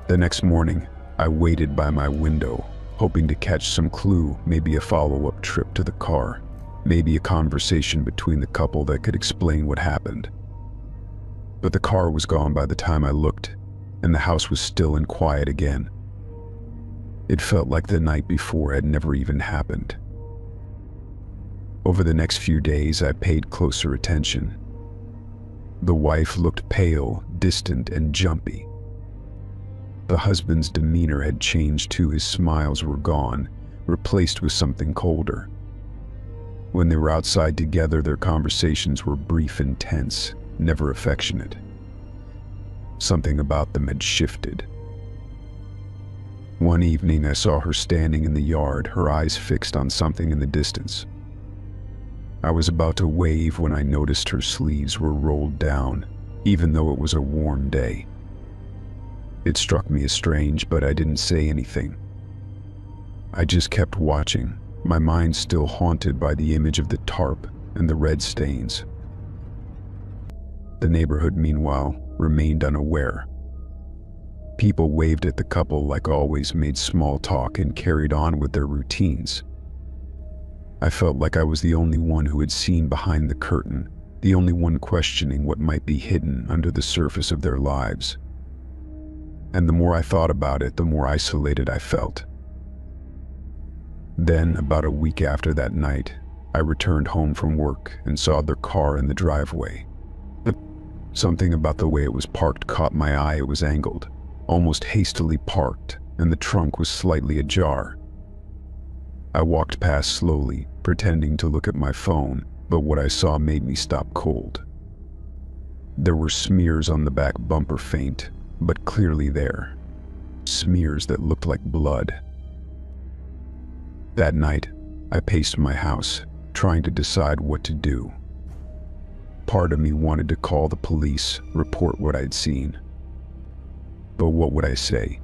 S1: The next morning, I waited by my window, hoping to catch some clue, maybe a follow-up trip to the car, maybe a conversation between the couple that could explain what happened. But the car was gone by the time I looked, and the house was still and quiet again. It felt like the night before had never even happened. Over the next few days, I paid closer attention. The wife looked pale, distant, and jumpy. The husband's demeanor had changed too. His smiles were gone, replaced with something colder. When they were outside together, their conversations were brief and tense, never affectionate. Something about them had shifted. One evening, I saw her standing in the yard, her eyes fixed on something in the distance. I was about to wave when I noticed her sleeves were rolled down, even though it was a warm day. It struck me as strange, but I didn't say anything. I just kept watching, my mind still haunted by the image of the tarp and the red stains. The neighborhood, meanwhile, remained unaware. People waved at the couple like always, made small talk, and carried on with their routines. I felt like I was the only one who had seen behind the curtain, the only one questioning what might be hidden under the surface of their lives. And the more I thought about it, the more isolated I felt. Then, about a week after that night, I returned home from work and saw their car in the driveway. Something about the way it was parked caught my eye. It was angled, almost hastily parked, and the trunk was slightly ajar. I walked past slowly, pretending to look at my phone, but what I saw made me stop cold. There were smears on the back bumper, faint, but clearly there. Smears that looked like blood. That night, I paced my house, trying to decide what to do. Part of me wanted to call the police, report what I'd seen. But what would I say?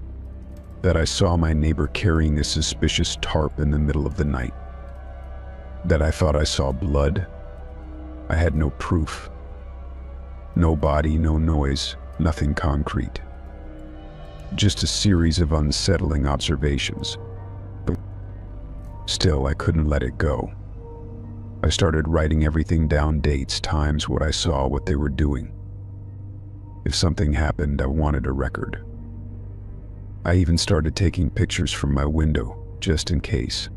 S1: That I saw my neighbor carrying a suspicious tarp in the middle of the night? That I thought I saw blood? I had no proof. No body, no noise, nothing concrete. Just a series of unsettling observations. But still, I couldn't let it go. I started writing everything down: dates, times, what I saw, what they were doing. If something happened, I wanted a record. I even started taking pictures from my window, just in case.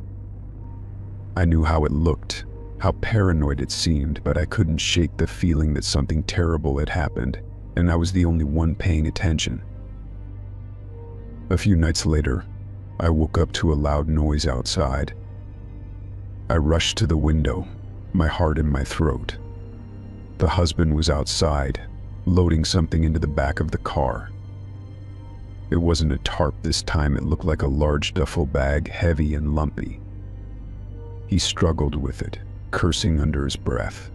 S1: I knew how it looked, how paranoid it seemed, but I couldn't shake the feeling that something terrible had happened, and I was the only one paying attention. A few nights later, I woke up to a loud noise outside. I rushed to the window, my heart in my throat. The husband was outside, loading something into the back of the car. It wasn't a tarp this time. It looked like a large duffel bag, heavy and lumpy. He struggled with it, cursing under his breath.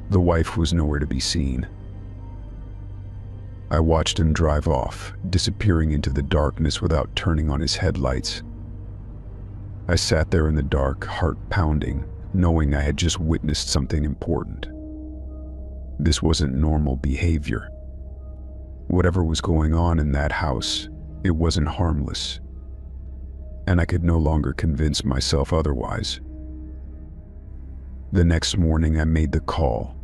S1: The wife was nowhere to be seen. I watched him drive off, disappearing into the darkness without turning on his headlights. I sat there in the dark, heart pounding, knowing I had just witnessed something important. This wasn't normal behavior. Whatever was going on in that house, it wasn't harmless. And I could no longer convince myself otherwise. The next morning, I made the call.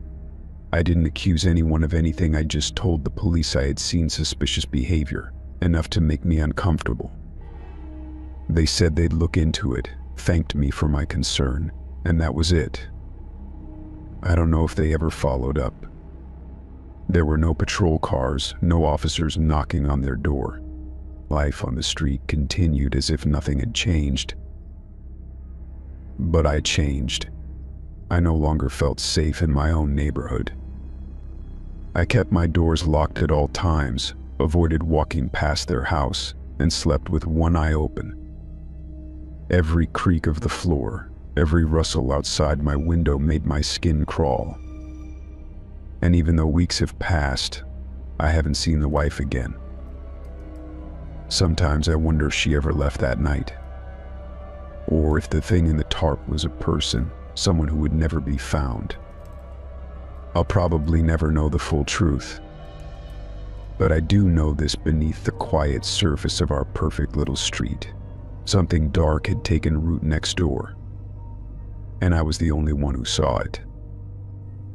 S1: I didn't accuse anyone of anything. I just told the police I had seen suspicious behavior, enough to make me uncomfortable. They said they'd look into it, thanked me for my concern, and that was it. I don't know if they ever followed up. There were no patrol cars, no officers knocking on their door. Life on the street continued as if nothing had changed. But I changed. I no longer felt safe in my own neighborhood. I kept my doors locked at all times, avoided walking past their house, and slept with one eye open. Every creak of the floor, every rustle outside my window made my skin crawl. And even though weeks have passed, I haven't seen the wife again. Sometimes I wonder if she ever left that night. Or if the thing in the tarp was a person, someone who would never be found. I'll probably never know the full truth, But I do know this beneath the quiet surface of our perfect little street. Something dark had taken root next door, and I was the only one who saw it.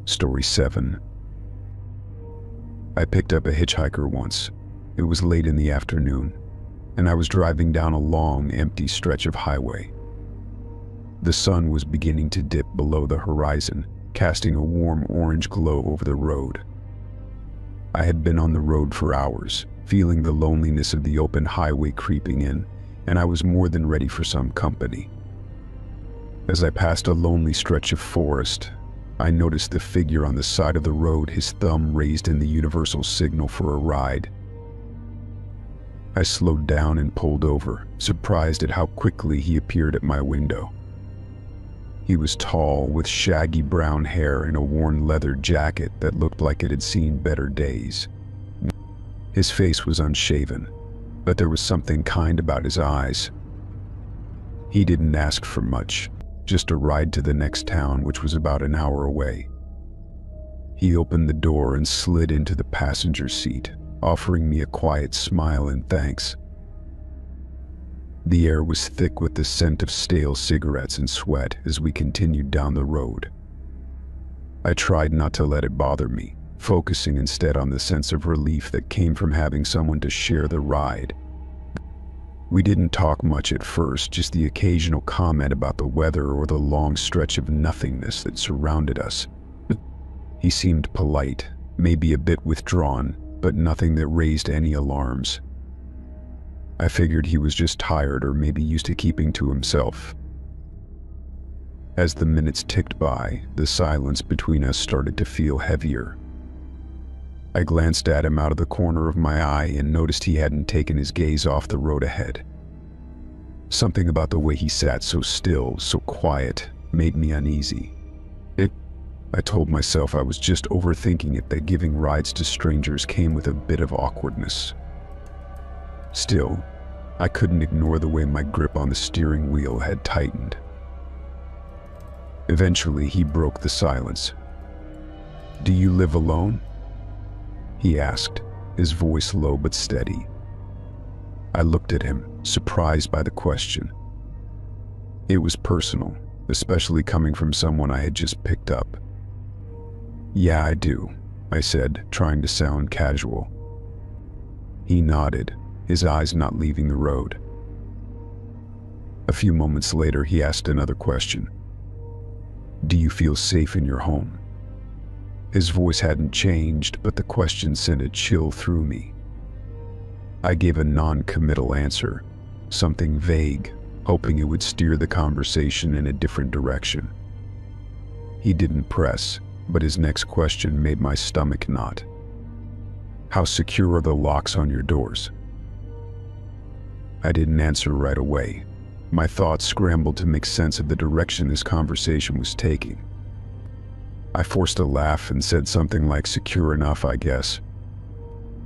S1: Story 7. I picked up a hitchhiker once. It was late in the afternoon, and I was driving down a long, empty stretch of highway. The sun was beginning to dip below the horizon, casting a warm orange glow over the road. I had been on the road for hours, feeling the loneliness of the open highway creeping in, and I was more than ready for some company. As I passed a lonely stretch of forest, I noticed the figure on the side of the road, his thumb raised in the universal signal for a ride. I slowed down and pulled over, surprised at how quickly he appeared at my window. He was tall, with shaggy brown hair and a worn leather jacket that looked like it had seen better days. His face was unshaven, but there was something kind about his eyes. He didn't ask for much, just a ride to the next town, which was about an hour away. He opened the door and slid into the passenger seat, offering me a quiet smile and thanks. The air was thick with the scent of stale cigarettes and sweat as we continued down the road. I tried not to let it bother me, focusing instead on the sense of relief that came from having someone to share the ride. We didn't talk much at first, just the occasional comment about the weather or the long stretch of nothingness that surrounded us. He seemed polite, maybe a bit withdrawn, but nothing that raised any alarms. I figured he was just tired or maybe used to keeping to himself. As the minutes ticked by, the silence between us started to feel heavier. I glanced at him out of the corner of my eye and noticed he hadn't taken his gaze off the road ahead. Something about the way he sat so still, so quiet, made me uneasy. I told myself I was just overthinking it, that giving rides to strangers came with a bit of awkwardness. Still, I couldn't ignore the way my grip on the steering wheel had tightened. Eventually, he broke the silence. "Do you live alone?" he asked, his voice low but steady. I looked at him, surprised by the question. It was personal, especially coming from someone I had just picked up. "Yeah, I do," I said, trying to sound casual. He nodded, his eyes not leaving the road. A few moments later, he asked another question. "Do you feel safe in your home?" His voice hadn't changed, but the question sent a chill through me. I gave a non-committal answer, something vague, hoping it would steer the conversation in a different direction. He didn't press, but his next question made my stomach knot. "How secure are the locks on your doors?" I didn't answer right away. My thoughts scrambled to make sense of the direction this conversation was taking. I forced a laugh and said something like, "Secure enough, I guess."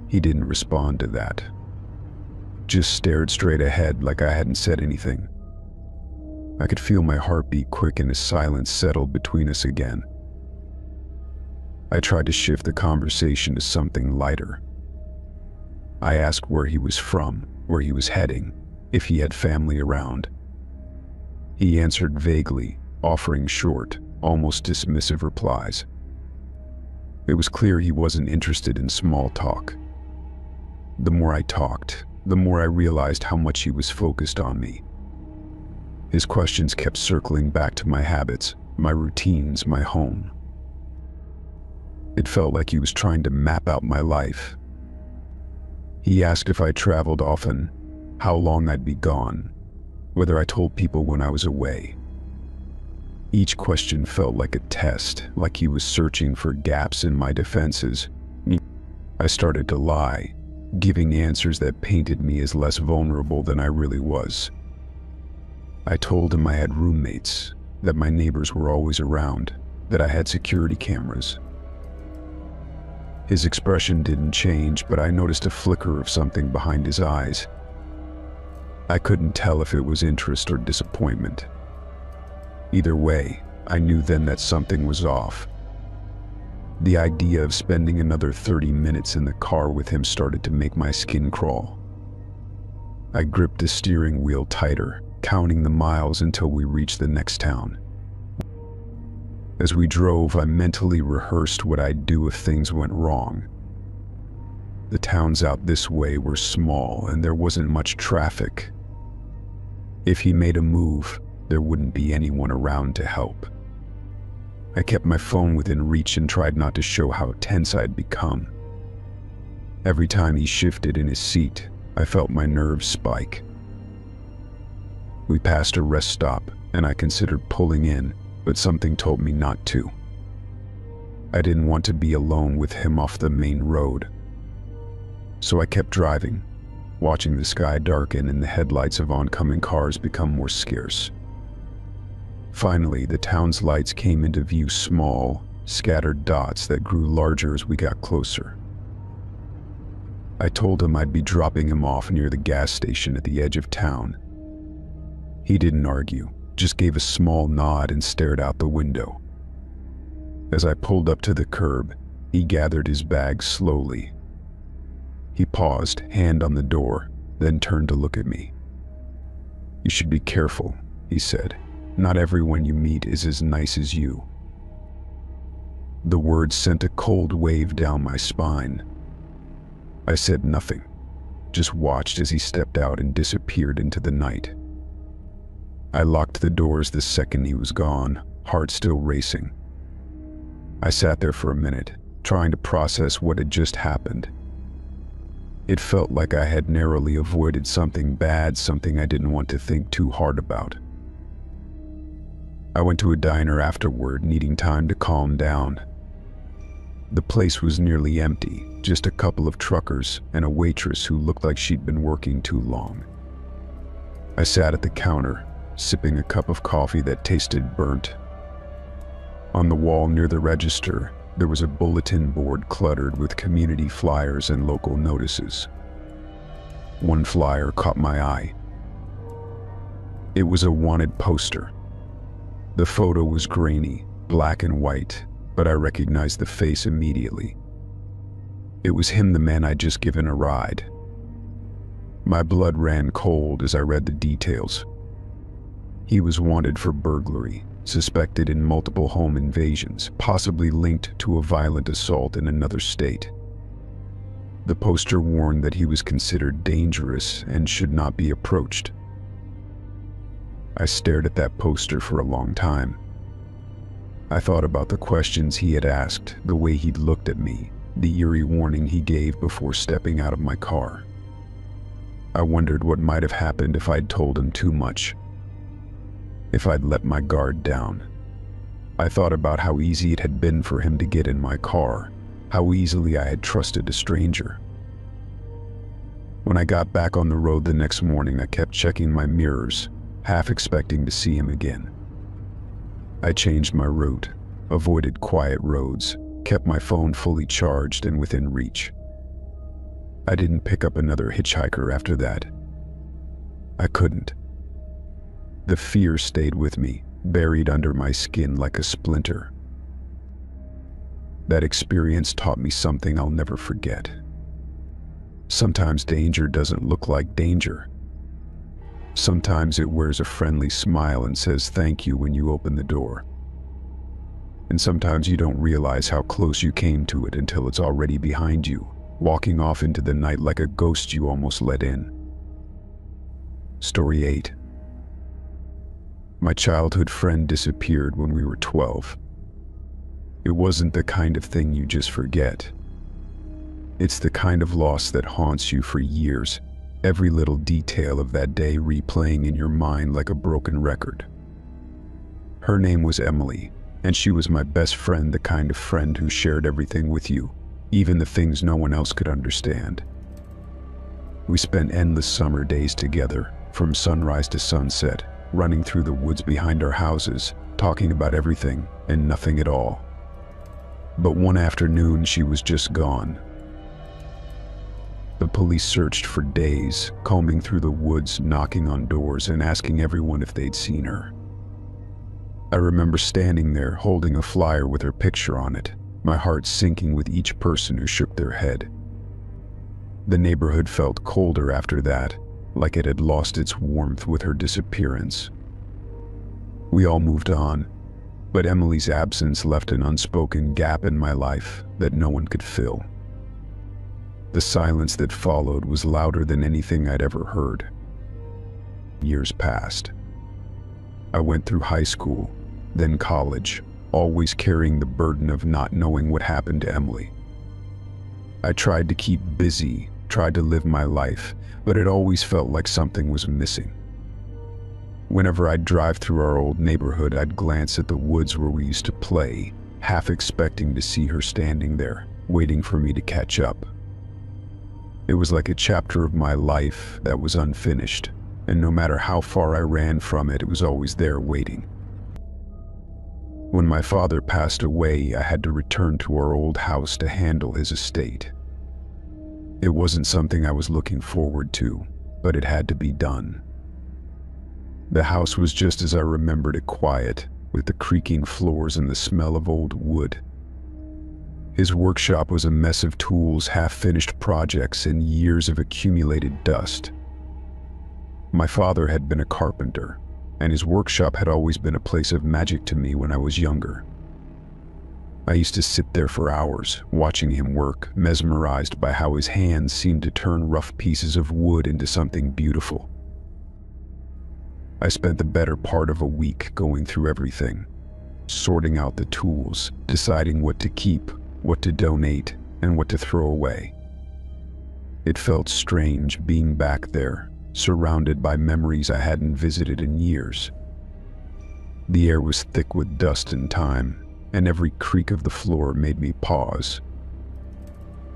S1: He didn't respond to that. Just stared straight ahead like I hadn't said anything. I could feel my heartbeat quicken as silence settled between us again. I tried to shift the conversation to something lighter. I asked where he was from, where he was heading, if he had family around. He answered vaguely, offering short, almost dismissive replies. It was clear he wasn't interested in small talk. The more I talked, the more I realized how much he was focused on me. His questions kept circling back to my habits, my routines, my home. It felt like he was trying to map out my life. He asked if I traveled often, how long I'd be gone, whether I told people when I was away. Each question felt like a test, like he was searching for gaps in my defenses. I started to lie, giving answers that painted me as less vulnerable than I really was. I told him I had roommates, that my neighbors were always around, that I had security cameras. His expression didn't change, but I noticed a flicker of something behind his eyes. I couldn't tell if it was interest or disappointment. Either way, I knew then that something was off. The idea of spending another 30 minutes in the car with him started to make my skin crawl. I gripped the steering wheel tighter, counting the miles until we reached the next town. As we drove, I mentally rehearsed what I'd do if things went wrong. The towns out this way were small and there wasn't much traffic. If he made a move, there wouldn't be anyone around to help. I kept my phone within reach and tried not to show how tense I'd become. Every time he shifted in his seat, I felt my nerves spike. We passed a rest stop, and I considered pulling in, but something told me not to. I didn't want to be alone with him off the main road. So I kept driving, watching the sky darken and the headlights of oncoming cars become more scarce. Finally, the town's lights came into view, small, scattered dots that grew larger as we got closer. I told him I'd be dropping him off near the gas station at the edge of town. He didn't argue, just gave a small nod and stared out the window. As I pulled up to the curb, he gathered his bag slowly. He paused, hand on the door, then turned to look at me. "You should be careful," he said. "Not everyone you meet is as nice as you." The words sent a cold wave down my spine. I said nothing, just watched as he stepped out and disappeared into the night. I locked the doors the second he was gone, heart still racing. I sat there for a minute, trying to process what had just happened. It felt like I had narrowly avoided something bad, something I didn't want to think too hard about. I went to a diner afterward, needing time to calm down. The place was nearly empty, just a couple of truckers and a waitress who looked like she'd been working too long. I sat at the counter, sipping a cup of coffee that tasted burnt. On the wall near the register, there was a bulletin board cluttered with community flyers and local notices. One flyer caught my eye. It was a wanted poster. The photo was grainy, black and white, but I recognized the face immediately. It was him, the man I'd just given a ride. My blood ran cold as I read the details. He was wanted for burglary, suspected in multiple home invasions, possibly linked to a violent assault in another state. The poster warned that he was considered dangerous and should not be approached. I stared at that poster for a long time. I thought about the questions he had asked, the way he'd looked at me, the eerie warning he gave before stepping out of my car. I wondered what might have happened if I'd told him too much, if I'd let my guard down. I thought about how easy it had been for him to get in my car, how easily I had trusted a stranger. When I got back on the road the next morning, I kept checking my mirrors, half expecting to see him again. I changed my route, avoided quiet roads, kept my phone fully charged and within reach. I didn't pick up another hitchhiker after that. I couldn't. The fear stayed with me, buried under my skin like a splinter. That experience taught me something I'll never forget. Sometimes danger doesn't look like danger. Sometimes it wears a friendly smile and says thank you when you open the door. And sometimes you don't realize how close you came to it until it's already behind you, walking off into the night like a ghost you almost let in. Story 8. My childhood friend disappeared when we were 12. It wasn't the kind of thing you just forget. It's the kind of loss that haunts you for years, every little detail of that day replaying in your mind like a broken record. Her name was Emily, and she was my best friend, the kind of friend who shared everything with you, even the things no one else could understand. We spent endless summer days together, from sunrise to sunset, running through the woods behind our houses, talking about everything and nothing at all. But one afternoon, she was just gone. The police searched for days, combing through the woods, knocking on doors, and asking everyone if they'd seen her. I remember standing there, holding a flyer with her picture on it, my heart sinking with each person who shook their head. The neighborhood felt colder after that, like it had lost its warmth with her disappearance. We all moved on, but Emily's absence left an unspoken gap in my life that no one could fill. The silence that followed was louder than anything I'd ever heard. Years passed. I went through high school, then college, always carrying the burden of not knowing what happened to Emily. I tried to keep busy, tried to live my life, but it always felt like something was missing. Whenever I'd drive through our old neighborhood, I'd glance at the woods where we used to play, half expecting to see her standing there, waiting for me to catch up. It was like a chapter of my life that was unfinished, and no matter how far I ran from it, it was always there waiting. When my father passed away, I had to return to our old house to handle his estate. It wasn't something I was looking forward to, but it had to be done. The house was just as I remembered it, quiet, with the creaking floors and the smell of old wood. His workshop was a mess of tools, half-finished projects, and years of accumulated dust. My father had been a carpenter, and his workshop had always been a place of magic to me when I was younger. I used to sit there for hours, watching him work, mesmerized by how his hands seemed to turn rough pieces of wood into something beautiful. I spent the better part of a week going through everything, sorting out the tools, deciding what to keep, what to donate, and what to throw away. It felt strange being back there, surrounded by memories I hadn't visited in years. The air was thick with dust and time, and every creak of the floor made me pause.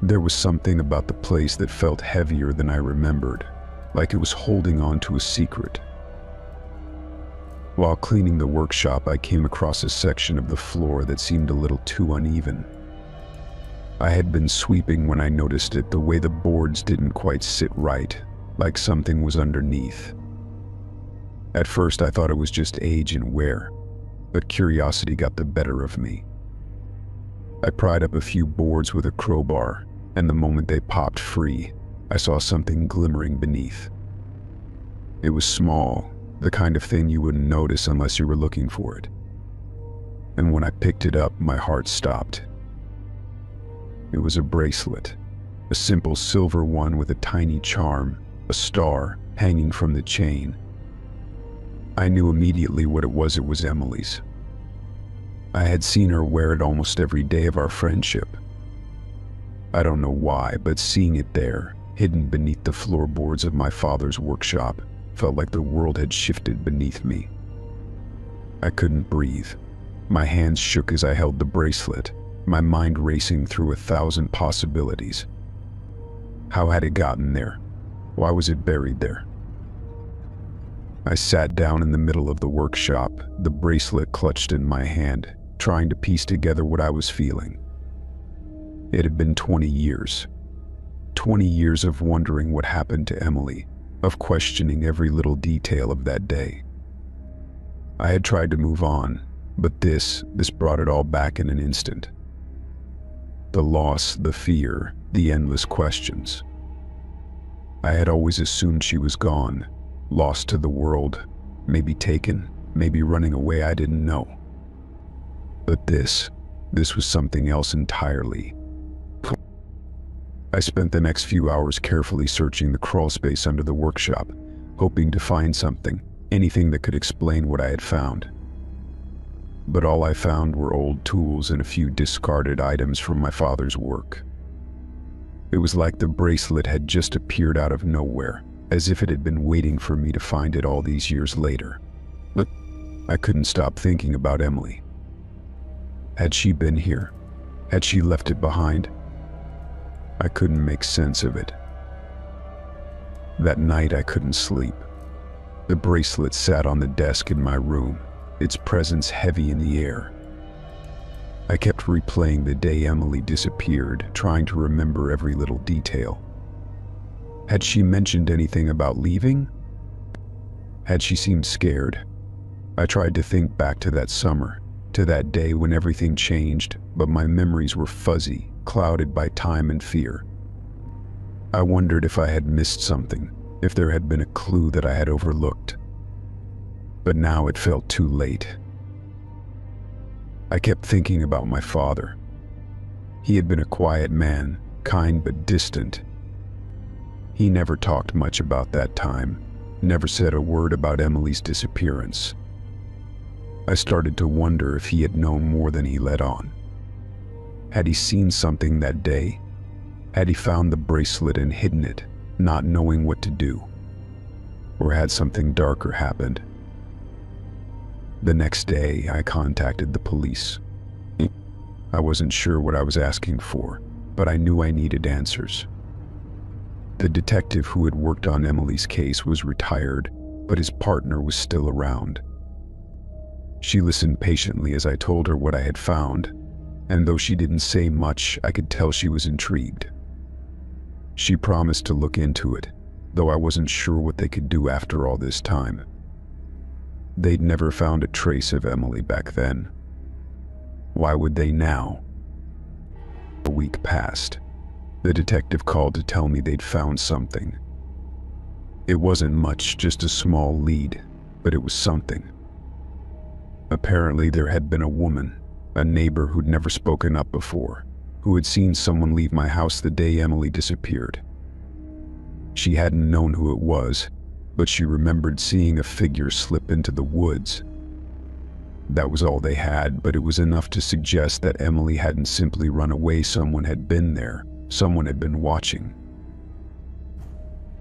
S1: There was something about the place that felt heavier than I remembered, like it was holding on to a secret. While cleaning the workshop, I came across a section of the floor that seemed a little too uneven. I had been sweeping when I noticed it, the way the boards didn't quite sit right, like something was underneath. At first I thought it was just age and wear, but curiosity got the better of me. I pried up a few boards with a crowbar, and the moment they popped free, I saw something glimmering beneath. It was small, the kind of thing you wouldn't notice unless you were looking for it. And when I picked it up, my heart stopped. It was a bracelet, a simple silver one with a tiny charm, a star hanging from the chain. I knew immediately what it was. It was Emily's. I had seen her wear it almost every day of our friendship. I don't know why, but seeing it there, hidden beneath the floorboards of my father's workshop, felt like the world had shifted beneath me. I couldn't breathe. My hands shook as I held the bracelet, my mind racing through 1,000 possibilities. How had it gotten there? Why was it buried there? I sat down in the middle of the workshop, the bracelet clutched in my hand, trying to piece together what I was feeling. It had been 20 years. 20 years of wondering what happened to Emily, of questioning every little detail of that day. I had tried to move on, but this brought it all back in an instant. The loss, the fear, the endless questions. I had always assumed she was gone, lost to the world, maybe taken, maybe running away, I didn't know. But this was something else entirely. I spent the next few hours carefully searching the crawl space under the workshop, hoping to find something, anything that could explain what I had found. But all I found were old tools and a few discarded items from my father's work. It was like the bracelet had just appeared out of nowhere, as if it had been waiting for me to find it all these years later. But I couldn't stop thinking about Emily. Had she been here? Had she left it behind? I couldn't make sense of it. That night I couldn't sleep. The bracelet sat on the desk in my room, its presence heavy in the air. I kept replaying the day Emily disappeared, trying to remember every little detail. Had she mentioned anything about leaving? Had she seemed scared? I tried to think back to that summer, to that day when everything changed, but my memories were fuzzy, clouded by time and fear. I wondered if I had missed something, if there had been a clue that I had overlooked. But now it felt too late. I kept thinking about my father. He had been a quiet man, kind but distant. He never talked much about that time, never said a word about Emily's disappearance. I started to wonder if he had known more than he let on. Had he seen something that day? Had he found the bracelet and hidden it, not knowing what to do? Or had something darker happened? The next day, I contacted the police. I wasn't sure what I was asking for, but I knew I needed answers. The detective who had worked on Emily's case was retired, but his partner was still around. She listened patiently as I told her what I had found, and though she didn't say much, I could tell she was intrigued. She promised to look into it, though I wasn't sure what they could do after all this time. They'd never found a trace of Emily back then. Why would they now? A week passed. The detective called to tell me they'd found something. It wasn't much, just a small lead, but it was something. Apparently there had been a woman, a neighbor who'd never spoken up before, who had seen someone leave my house the day Emily disappeared. She hadn't known who it was, but she remembered seeing a figure slip into the woods. That was all they had, but it was enough to suggest that Emily hadn't simply run away. Someone had been there, someone had been watching.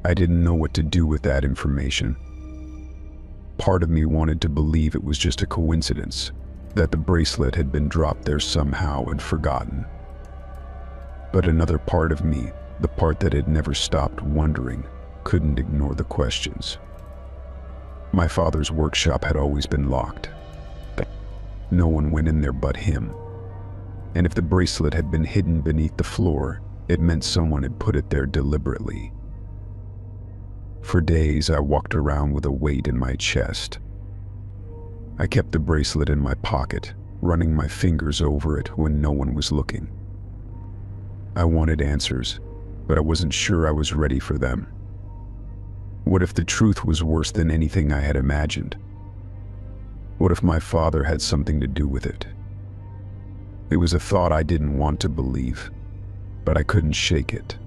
S1: I didn't know what to do with that information. Part of me wanted to believe it was just a coincidence, that the bracelet had been dropped there somehow and forgotten. But another part of me, the part that had never stopped wondering, couldn't ignore the questions. My father's workshop had always been locked. No one went in there but him. And if the bracelet had been hidden beneath the floor, it meant someone had put it there deliberately. For days, I walked around with a weight in my chest. I kept the bracelet in my pocket, running my fingers over it when no one was looking. I wanted answers, but I wasn't sure I was ready for them. What if the truth was worse than anything I had imagined? What if my father had something to do with it? It was a thought I didn't want to believe, but I couldn't shake it.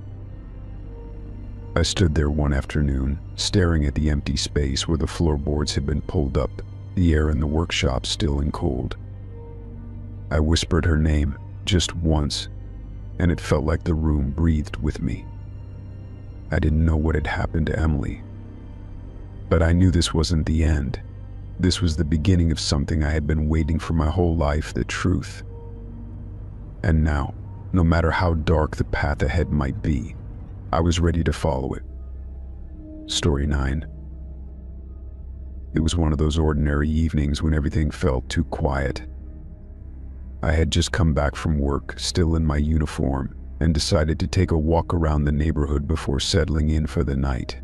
S1: I stood there one afternoon, staring at the empty space where the floorboards had been pulled up, the air in the workshop still and cold. I whispered her name, just once, and it felt like the room breathed with me. I didn't know what had happened to Emily, but I knew this wasn't the end. This was the beginning of something I had been waiting for my whole life, the truth. And now, no matter how dark the path ahead might be, I was ready to follow it. Story 9. It was one of those ordinary evenings when everything felt too quiet. I had just come back from work, still in my uniform, and decided to take a walk around the neighborhood before settling in for the night.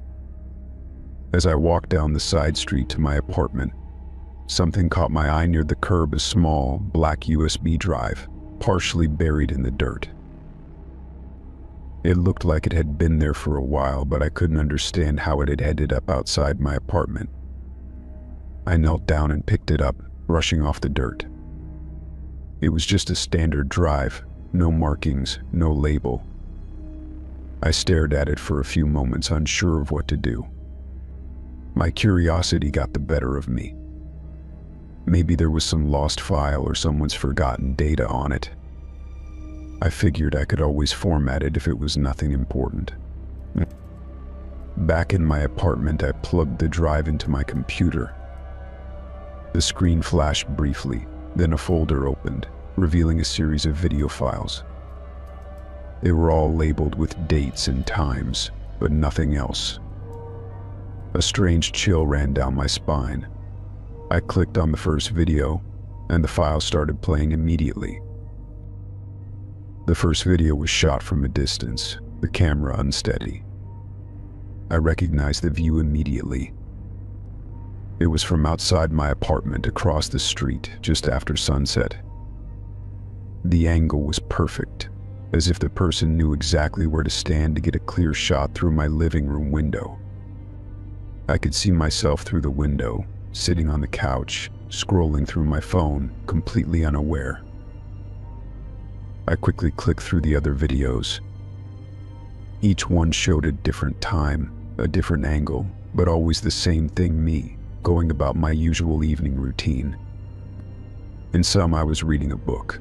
S1: As I walked down the side street to my apartment, something caught my eye near the curb, a small, black USB drive, partially buried in the dirt. It looked like it had been there for a while, but I couldn't understand how it had ended up outside my apartment. I knelt down and picked it up, brushing off the dirt. It was just a standard drive, no markings, no label. I stared at it for a few moments, unsure of what to do. My curiosity got the better of me. Maybe there was some lost file or someone's forgotten data on it. I figured I could always format it if it was nothing important. Back in my apartment, I plugged the drive into my computer. The screen flashed briefly, then a folder opened, revealing a series of video files. They were all labeled with dates and times, but nothing else. A strange chill ran down my spine. I clicked on the first video, and the file started playing immediately. The first video was shot from a distance, the camera unsteady. I recognized the view immediately. It was from outside my apartment across the street just after sunset. The angle was perfect, as if the person knew exactly where to stand to get a clear shot through my living room window. I could see myself through the window, sitting on the couch, scrolling through my phone, completely unaware. I quickly clicked through the other videos. Each one showed a different time, a different angle, but always the same thing: me, going about my usual evening routine. In some, I was reading a book.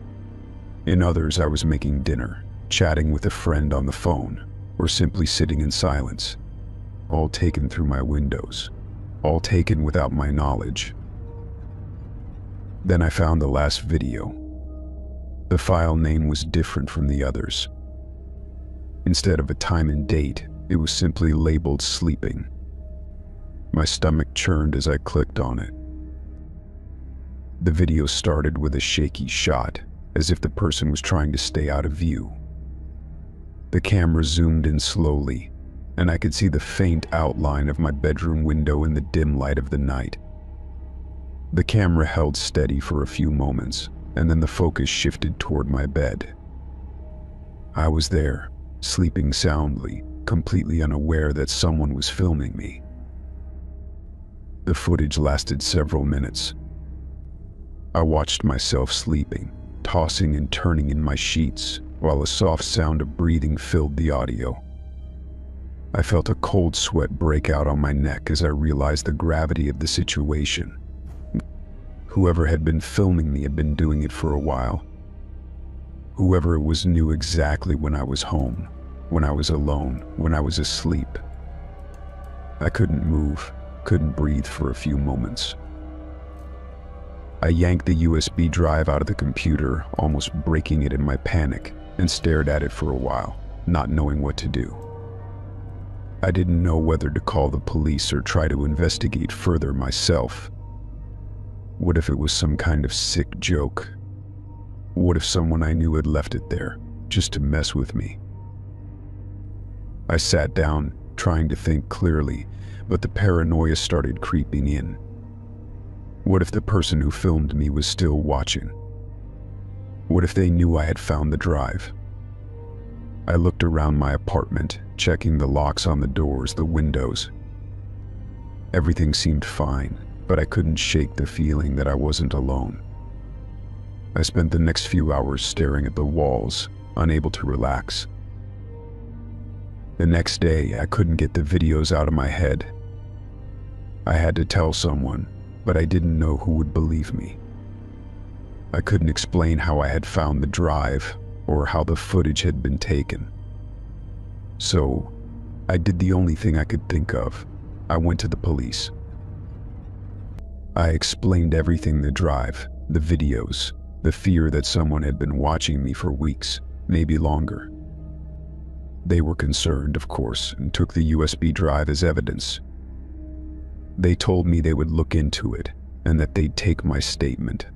S1: In others, I was making dinner, chatting with a friend on the phone, or simply sitting in silence. All taken through my windows, all taken without my knowledge. Then I found the last video. The file name was different from the others. Instead of a time and date, it was simply labeled sleeping. My stomach churned as I clicked on it. The video started with a shaky shot, as if the person was trying to stay out of view. The camera zoomed in slowly, and I could see the faint outline of my bedroom window in the dim light of the night. The camera held steady for a few moments, and then the focus shifted toward my bed. I was there, sleeping soundly, completely unaware that someone was filming me. The footage lasted several minutes. I watched myself sleeping, tossing and turning in my sheets, while a soft sound of breathing filled the audio. I felt a cold sweat break out on my neck as I realized the gravity of the situation. Whoever had been filming me had been doing it for a while. Whoever it was knew exactly when I was home, when I was alone, when I was asleep. I couldn't move, couldn't breathe for a few moments. I yanked the USB drive out of the computer, almost breaking it in my panic, and stared at it for a while, not knowing what to do. I didn't know whether to call the police or try to investigate further myself. What if it was some kind of sick joke? What if someone I knew had left it there, just to mess with me? I sat down, trying to think clearly, but the paranoia started creeping in. What if the person who filmed me was still watching? What if they knew I had found the drive? I looked around my apartment, checking the locks on the doors, the windows. Everything seemed fine, but I couldn't shake the feeling that I wasn't alone. I spent the next few hours staring at the walls, unable to relax. The next day, I couldn't get the videos out of my head. I had to tell someone, but I didn't know who would believe me. I couldn't explain how I had found the drive, or how the footage had been taken. So, I did the only thing I could think of. I went to the police. I explained everything: the drive, the videos, the fear that someone had been watching me for weeks, maybe longer. They were concerned, of course, and took the USB drive as evidence. They told me they would look into it, and that they'd take my statement.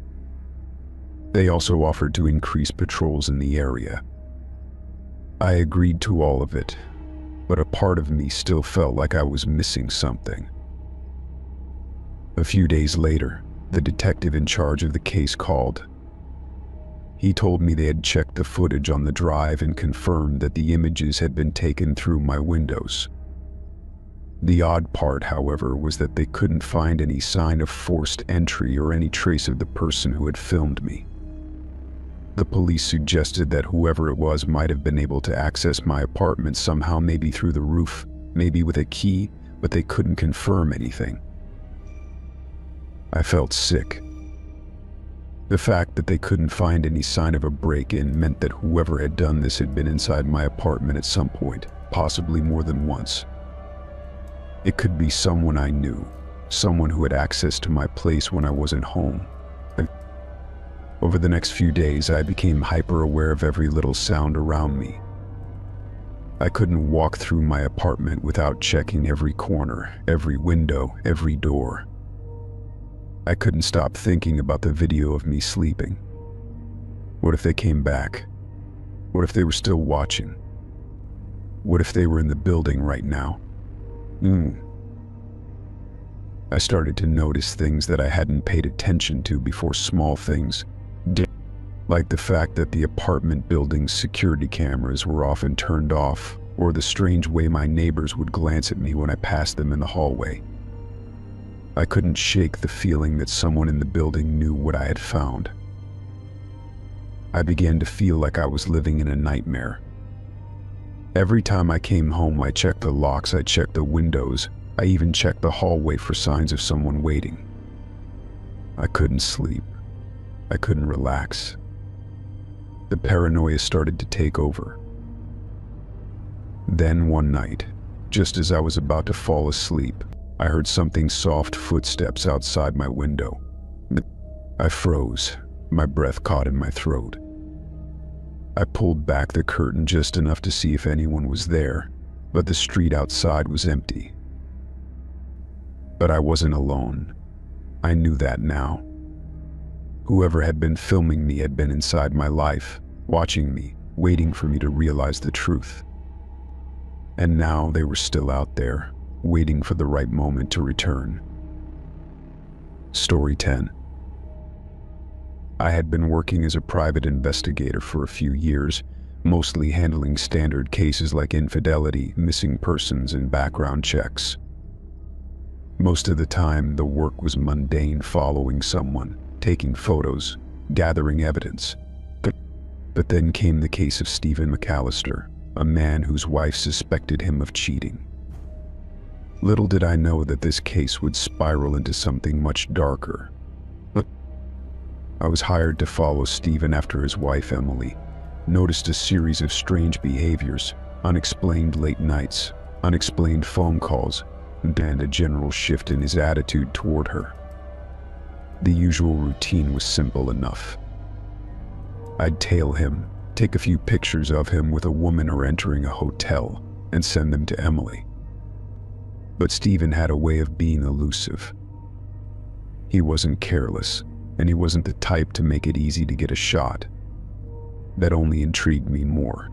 S1: They also offered to increase patrols in the area. I agreed to all of it, but a part of me still felt like I was missing something. A few days later, the detective in charge of the case called. He told me they had checked the footage on the drive and confirmed that the images had been taken through my windows. The odd part, however, was that they couldn't find any sign of forced entry or any trace of the person who had filmed me. The police suggested that whoever it was might have been able to access my apartment somehow, maybe through the roof, maybe with a key, but they couldn't confirm anything. I felt sick. The fact that they couldn't find any sign of a break-in meant that whoever had done this had been inside my apartment at some point, possibly more than once. It could be someone I knew, someone who had access to my place when I wasn't home. Over the next few days, I became hyper-aware of every little sound around me. I couldn't walk through my apartment without checking every corner, every window, every door. I couldn't stop thinking about the video of me sleeping. What if they came back? What if they were still watching? What if they were in the building right now? I started to notice things that I hadn't paid attention to before, small things, like the fact that the apartment building's security cameras were often turned off, or the strange way my neighbors would glance at me when I passed them in the hallway. I couldn't shake the feeling that someone in the building knew what I had found. I began to feel like I was living in a nightmare. Every time I came home, I checked the locks, I checked the windows, I even checked the hallway for signs of someone waiting. I couldn't sleep. I couldn't relax. The paranoia started to take over. Then one night, just as I was about to fall asleep, I heard something soft, footsteps outside my window. I froze, my breath caught in my throat. I pulled back the curtain just enough to see if anyone was there, but the street outside was empty. But I wasn't alone. I knew that now. Whoever had been filming me had been inside my life, watching me, waiting for me to realize the truth. And now they were still out there, waiting for the right moment to return. Story 10. I had been working as a private investigator for a few years, mostly handling standard cases like infidelity, missing persons, and background checks. Most of the time, the work was mundane, following someone, taking photos, gathering evidence. But then came the case of Stephen McAllister, a man whose wife suspected him of cheating. Little did I know that this case would spiral into something much darker. I was hired to follow Stephen after his wife, Emily, noticed a series of strange behaviors, unexplained late nights, unexplained phone calls, and a general shift in his attitude toward her. The usual routine was simple enough. I'd tail him, take a few pictures of him with a woman or entering a hotel, and send them to Emily. But Stephen had a way of being elusive. He wasn't careless, and he wasn't the type to make it easy to get a shot. That only intrigued me more.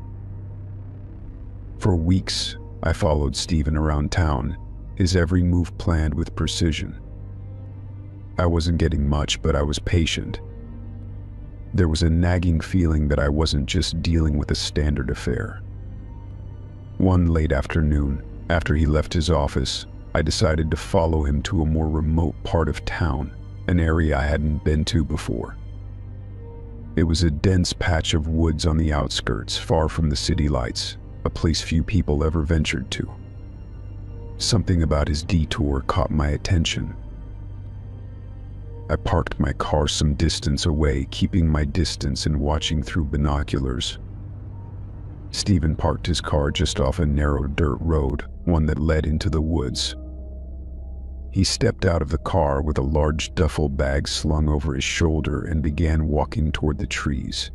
S1: For weeks, I followed Stephen around town, his every move planned with precision. I wasn't getting much, but I was patient. There was a nagging feeling that I wasn't just dealing with a standard affair. One late afternoon, after he left his office, I decided to follow him to a more remote part of town, an area I hadn't been to before. It was a dense patch of woods on the outskirts, far from the city lights, a place few people ever ventured to. Something about his detour caught my attention. I parked my car some distance away, keeping my distance and watching through binoculars. Stephen parked his car just off a narrow dirt road, one that led into the woods. He stepped out of the car with a large duffel bag slung over his shoulder and began walking toward the trees.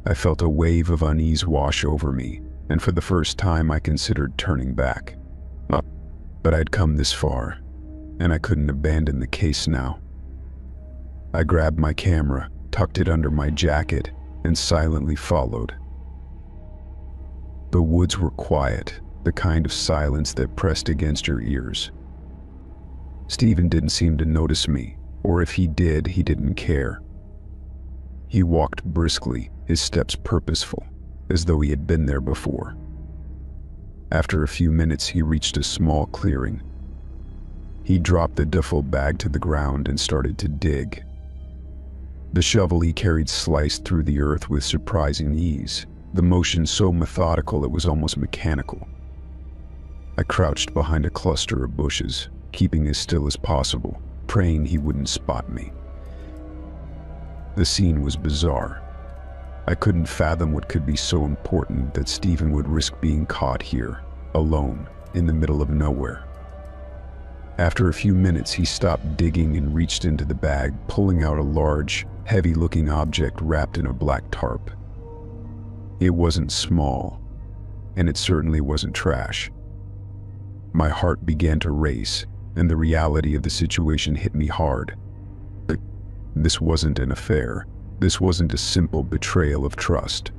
S1: I felt a wave of unease wash over me, and for the first time I considered turning back. But I'd come this far, and I couldn't abandon the case now. I grabbed my camera, tucked it under my jacket, and silently followed. The woods were quiet, the kind of silence that pressed against your ears. Stephen didn't seem to notice me, or if he did, he didn't care. He walked briskly, his steps purposeful, as though he had been there before. After a few minutes, he reached a small clearing. He dropped the duffel bag to the ground and started to dig. The shovel he carried sliced through the earth with surprising ease, the motion so methodical it was almost mechanical. I crouched behind a cluster of bushes, keeping as still as possible, praying he wouldn't spot me. The scene was bizarre. I couldn't fathom what could be so important that Stephen would risk being caught here, alone, in the middle of nowhere. After a few minutes, he stopped digging and reached into the bag, pulling out a large, heavy-looking object wrapped in a black tarp. It wasn't small, and it certainly wasn't trash. My heart began to race, and the reality of the situation hit me hard. This wasn't an affair. This wasn't a simple betrayal of trust.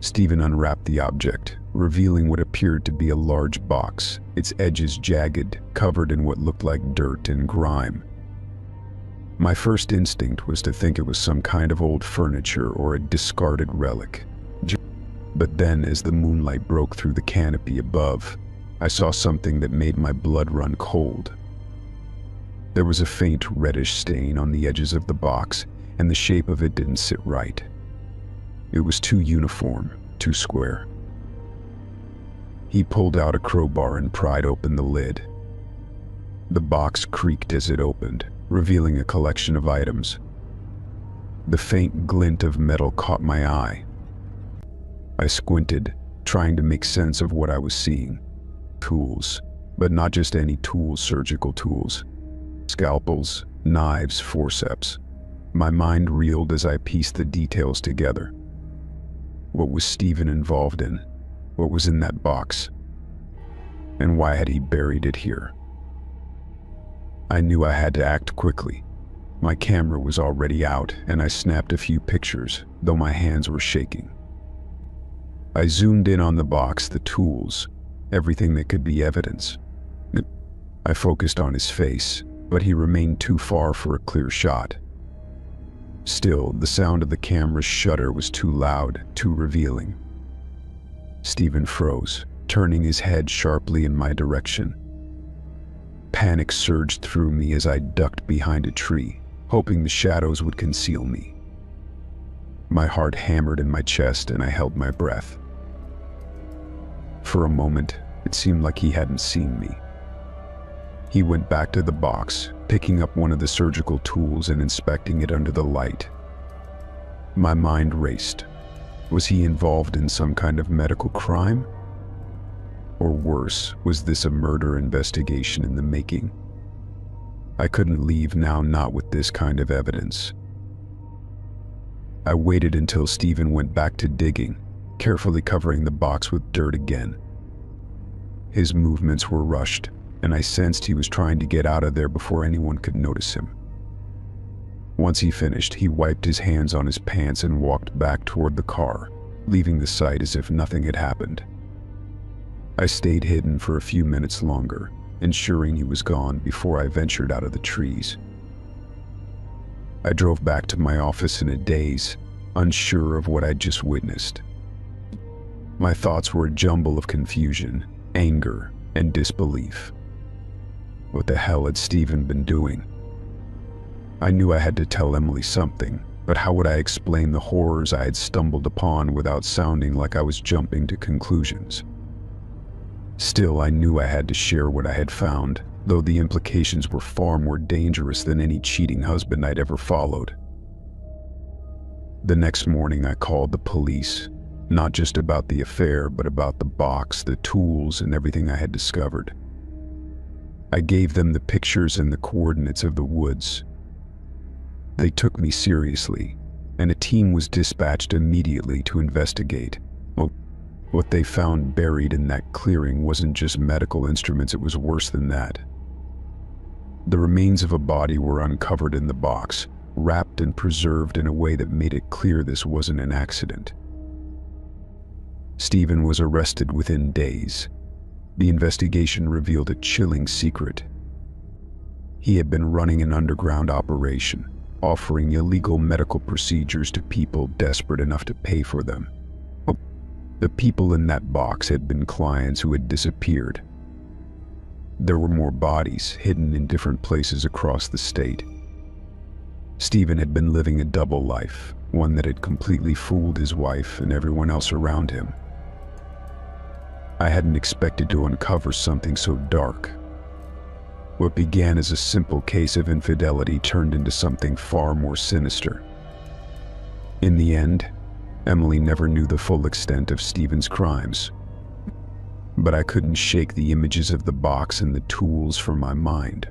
S1: Stephen unwrapped the object, revealing what appeared to be a large box, its edges jagged, covered in what looked like dirt and grime. My first instinct was to think it was some kind of old furniture or a discarded relic. But then, as the moonlight broke through the canopy above, I saw something that made my blood run cold. There was a faint reddish stain on the edges of the box, and the shape of it didn't sit right. It was too uniform, too square. He pulled out a crowbar and pried open the lid. The box creaked as it opened, revealing a collection of items. The faint glint of metal caught my eye. I squinted, trying to make sense of what I was seeing. Tools, but not just any tools, surgical tools. Scalpels, knives, forceps. My mind reeled as I pieced the details together. What was Stephen involved in? What was in that box? And why had he buried it here? I knew I had to act quickly. My camera was already out, and I snapped a few pictures, though my hands were shaking. I zoomed in on the box, the tools, everything that could be evidence. I focused on his face, but he remained too far for a clear shot. Still, the sound of the camera's shutter was too loud, too revealing. Stephen froze, turning his head sharply in my direction. Panic surged through me as I ducked behind a tree, hoping the shadows would conceal me. My heart hammered in my chest and I held my breath. For a moment, it seemed like he hadn't seen me. He went back to the box, picking up one of the surgical tools and inspecting it under the light. My mind raced. Was he involved in some kind of medical crime? Or worse, was this a murder investigation in the making? I couldn't leave now, not with this kind of evidence. I waited until Stephen went back to digging, carefully covering the box with dirt again. His movements were rushed, and I sensed he was trying to get out of there before anyone could notice him. Once he finished, he wiped his hands on his pants and walked back toward the car, leaving the site as if nothing had happened. I stayed hidden for a few minutes longer, ensuring he was gone before I ventured out of the trees. I drove back to my office in a daze, unsure of what I'd just witnessed. My thoughts were a jumble of confusion, anger, and disbelief. What the hell had Stephen been doing? I knew I had to tell Emily something, but how would I explain the horrors I had stumbled upon without sounding like I was jumping to conclusions? Still, I knew I had to share what I had found, though the implications were far more dangerous than any cheating husband I'd ever followed. The next morning I called the police, not just about the affair, but about the box, the tools, and everything I had discovered. I gave them the pictures and the coordinates of the woods. They took me seriously, and a team was dispatched immediately to investigate. What they found buried in that clearing wasn't just medical instruments, it was worse than that. The remains of a body were uncovered in the box, wrapped and preserved in a way that made it clear this wasn't an accident. Stephen was arrested within days. The investigation revealed a chilling secret. He had been running an underground operation, offering illegal medical procedures to people desperate enough to pay for them. The people in that box had been clients who had disappeared. There were more bodies hidden in different places across the state. Stephen had been living a double life, one that had completely fooled his wife and everyone else around him. I hadn't expected to uncover something so dark. What began as a simple case of infidelity turned into something far more sinister. In the end, Emily never knew the full extent of Stephen's crimes. But I couldn't shake the images of the box and the tools from my mind.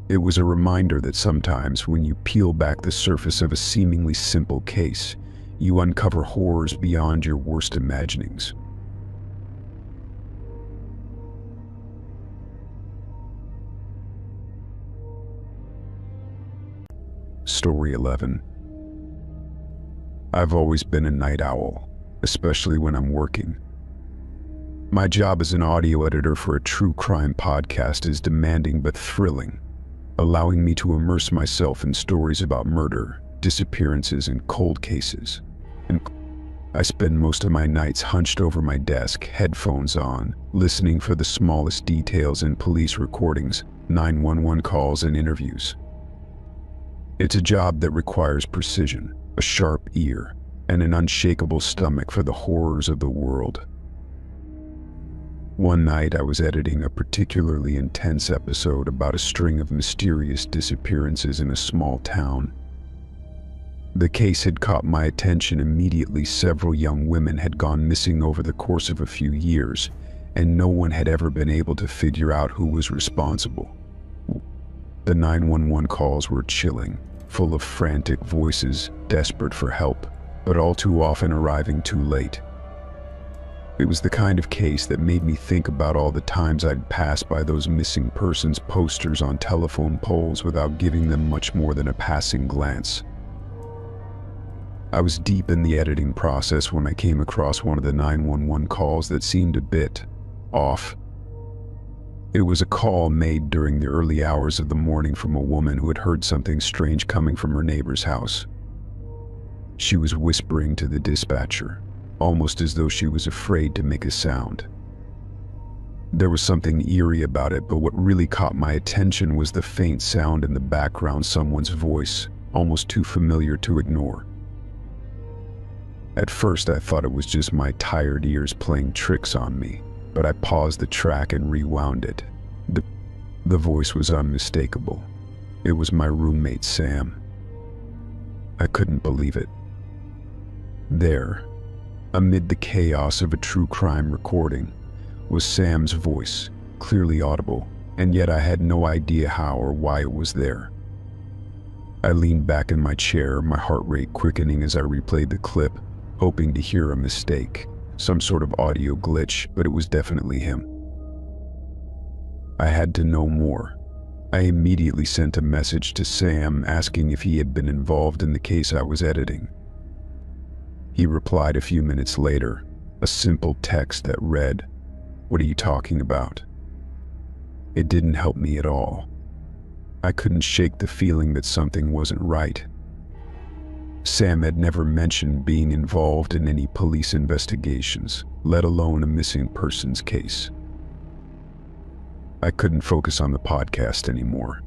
S1: It was a reminder that sometimes when you peel back the surface of a seemingly simple case, you uncover horrors beyond your worst imaginings. Story 11. I've always been a night owl, especially when I'm working. My job as an audio editor for a true crime podcast is demanding but thrilling, allowing me to immerse myself in stories about murder, disappearances, and cold cases. And I spend most of my nights hunched over my desk, headphones on, listening for the smallest details in police recordings, 911 calls, and interviews. It's a job that requires precision, a sharp ear, and an unshakable stomach for the horrors of the world. One night I was editing a particularly intense episode about a string of mysterious disappearances in a small town. The case had caught my attention immediately. Several young women had gone missing over the course of a few years, and no one had ever been able to figure out who was responsible. The 911 calls were chilling, full of frantic voices, desperate for help, but all too often arriving too late. It was the kind of case that made me think about all the times I'd passed by those missing persons posters on telephone poles without giving them much more than a passing glance. I was deep in the editing process when I came across one of the 911 calls that seemed a bit off. It was a call made during the early hours of the morning from a woman who had heard something strange coming from her neighbor's house. She was whispering to the dispatcher, almost as though she was afraid to make a sound. There was something eerie about it, but what really caught my attention was the faint sound in the background, someone's voice, almost too familiar to ignore. At first, I thought it was just my tired ears playing tricks on me, but I paused the track and rewound it. The voice was unmistakable. It was my roommate, Sam. I couldn't believe it. There, amid the chaos of a true crime recording, was Sam's voice, clearly audible, and yet I had no idea how or why it was there. I leaned back in my chair, my heart rate quickening as I replayed the clip, hoping to hear a mistake, some sort of audio glitch, but it was definitely him. I had to know more. I immediately sent a message to Sam asking if he had been involved in the case I was editing. He replied a few minutes later, a simple text that read, "What are you talking about?" It didn't help me at all. I couldn't shake the feeling that something wasn't right. Sam had never mentioned being involved in any police investigations, let alone a missing persons case. I couldn't focus on the podcast anymore.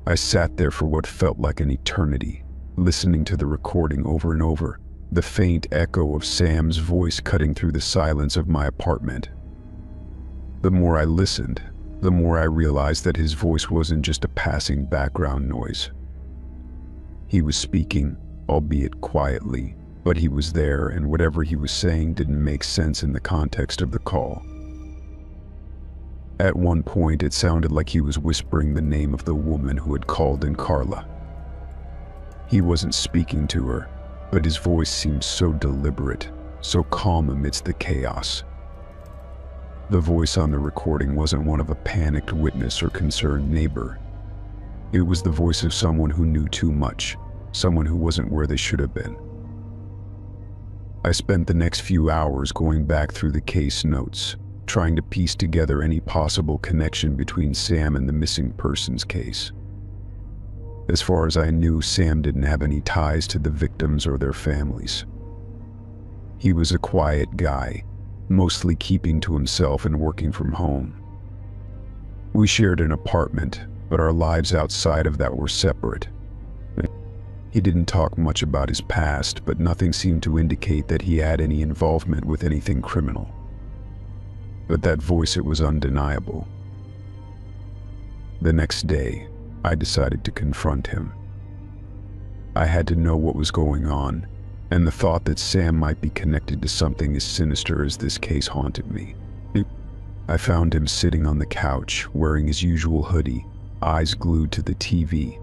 S1: I sat there for what felt like an eternity, listening to the recording over and over, the faint echo of Sam's voice cutting through the silence of my apartment. The more I listened, the more I realized that his voice wasn't just a passing background noise. He was speaking, albeit quietly, but he was there, and whatever he was saying didn't make sense in the context of the call. At one point, it sounded like he was whispering the name of the woman who had called in, Carla. He wasn't speaking to her, but his voice seemed so deliberate, so calm amidst the chaos. The voice on the recording wasn't one of a panicked witness or concerned neighbor. It was the voice of someone who knew too much, someone who wasn't where they should have been. I spent the next few hours going back through the case notes, trying to piece together any possible connection between Sam and the missing persons case. As far as I knew, Sam didn't have any ties to the victims or their families. He was a quiet guy, mostly keeping to himself and working from home. We shared an apartment, but our lives outside of that were separate. He didn't talk much about his past, but nothing seemed to indicate that he had any involvement with anything criminal. But that voice, it was undeniable. The next day, I decided to confront him. I had to know what was going on, and the thought that Sam might be connected to something as sinister as this case haunted me. I found him sitting on the couch, wearing his usual hoodie, eyes glued to the TV.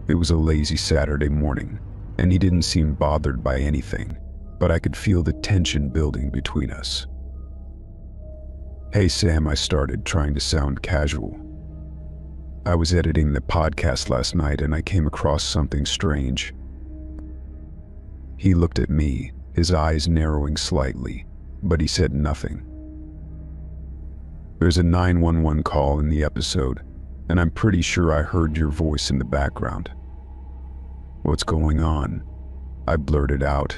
S1: It was a lazy Saturday morning, and he didn't seem bothered by anything, but I could feel the tension building between us. "Hey Sam," I started, trying to sound casual. "I was editing the podcast last night and I came across something strange." He looked at me, his eyes narrowing slightly, but he said nothing. "There's a 911 call in the episode, and I'm pretty sure I heard your voice in the background." "What's going on?" I blurted out.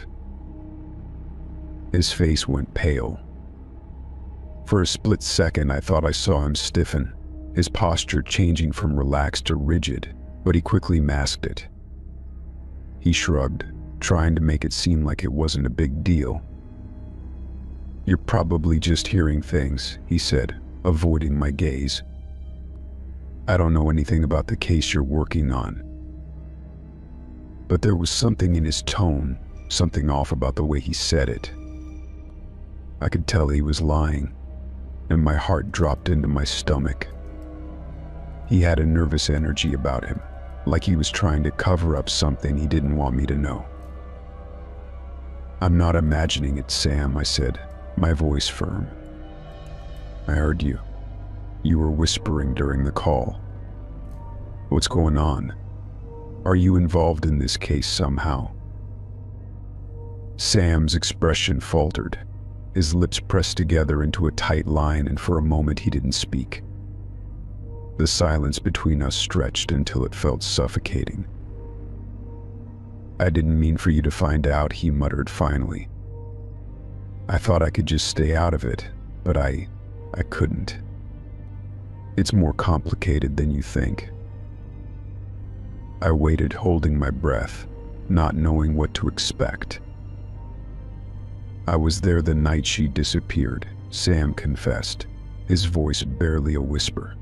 S1: His face went pale. For a split second, I thought I saw him stiffen, his posture changing from relaxed to rigid, but he quickly masked it. He shrugged, trying to make it seem like it wasn't a big deal. "You're probably just hearing things," he said, avoiding my gaze. "I don't know anything about the case you're working on." But there was something in his tone, something off about the way he said it. I could tell he was lying, and my heart dropped into my stomach. He had a nervous energy about him, like he was trying to cover up something he didn't want me to know. "I'm not imagining it, Sam," I said, my voice firm. "I heard you. You were whispering during the call. What's going on? Are you involved in this case somehow?" Sam's expression faltered. His lips pressed together into a tight line, and for a moment he didn't speak. The silence between us stretched until it felt suffocating. "I didn't mean for you to find out," he muttered finally. "I thought I could just stay out of it, but I couldn't. It's more complicated than you think." I waited, holding my breath, not knowing what to expect. "I was there the night she disappeared," Sam confessed, his voice barely a whisper.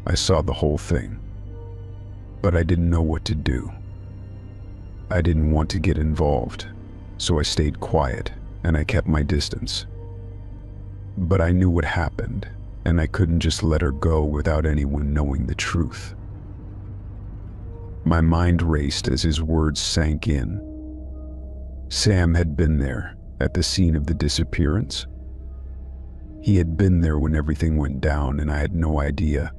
S1: "I saw the whole thing, but I didn't know what to do. I didn't want to get involved, so I stayed quiet and I kept my distance. But I knew what happened, and I couldn't just let her go without anyone knowing the truth." My mind raced as his words sank in. Sam had been there, at the scene of the disappearance. He had been there when everything went down, and I had no idea.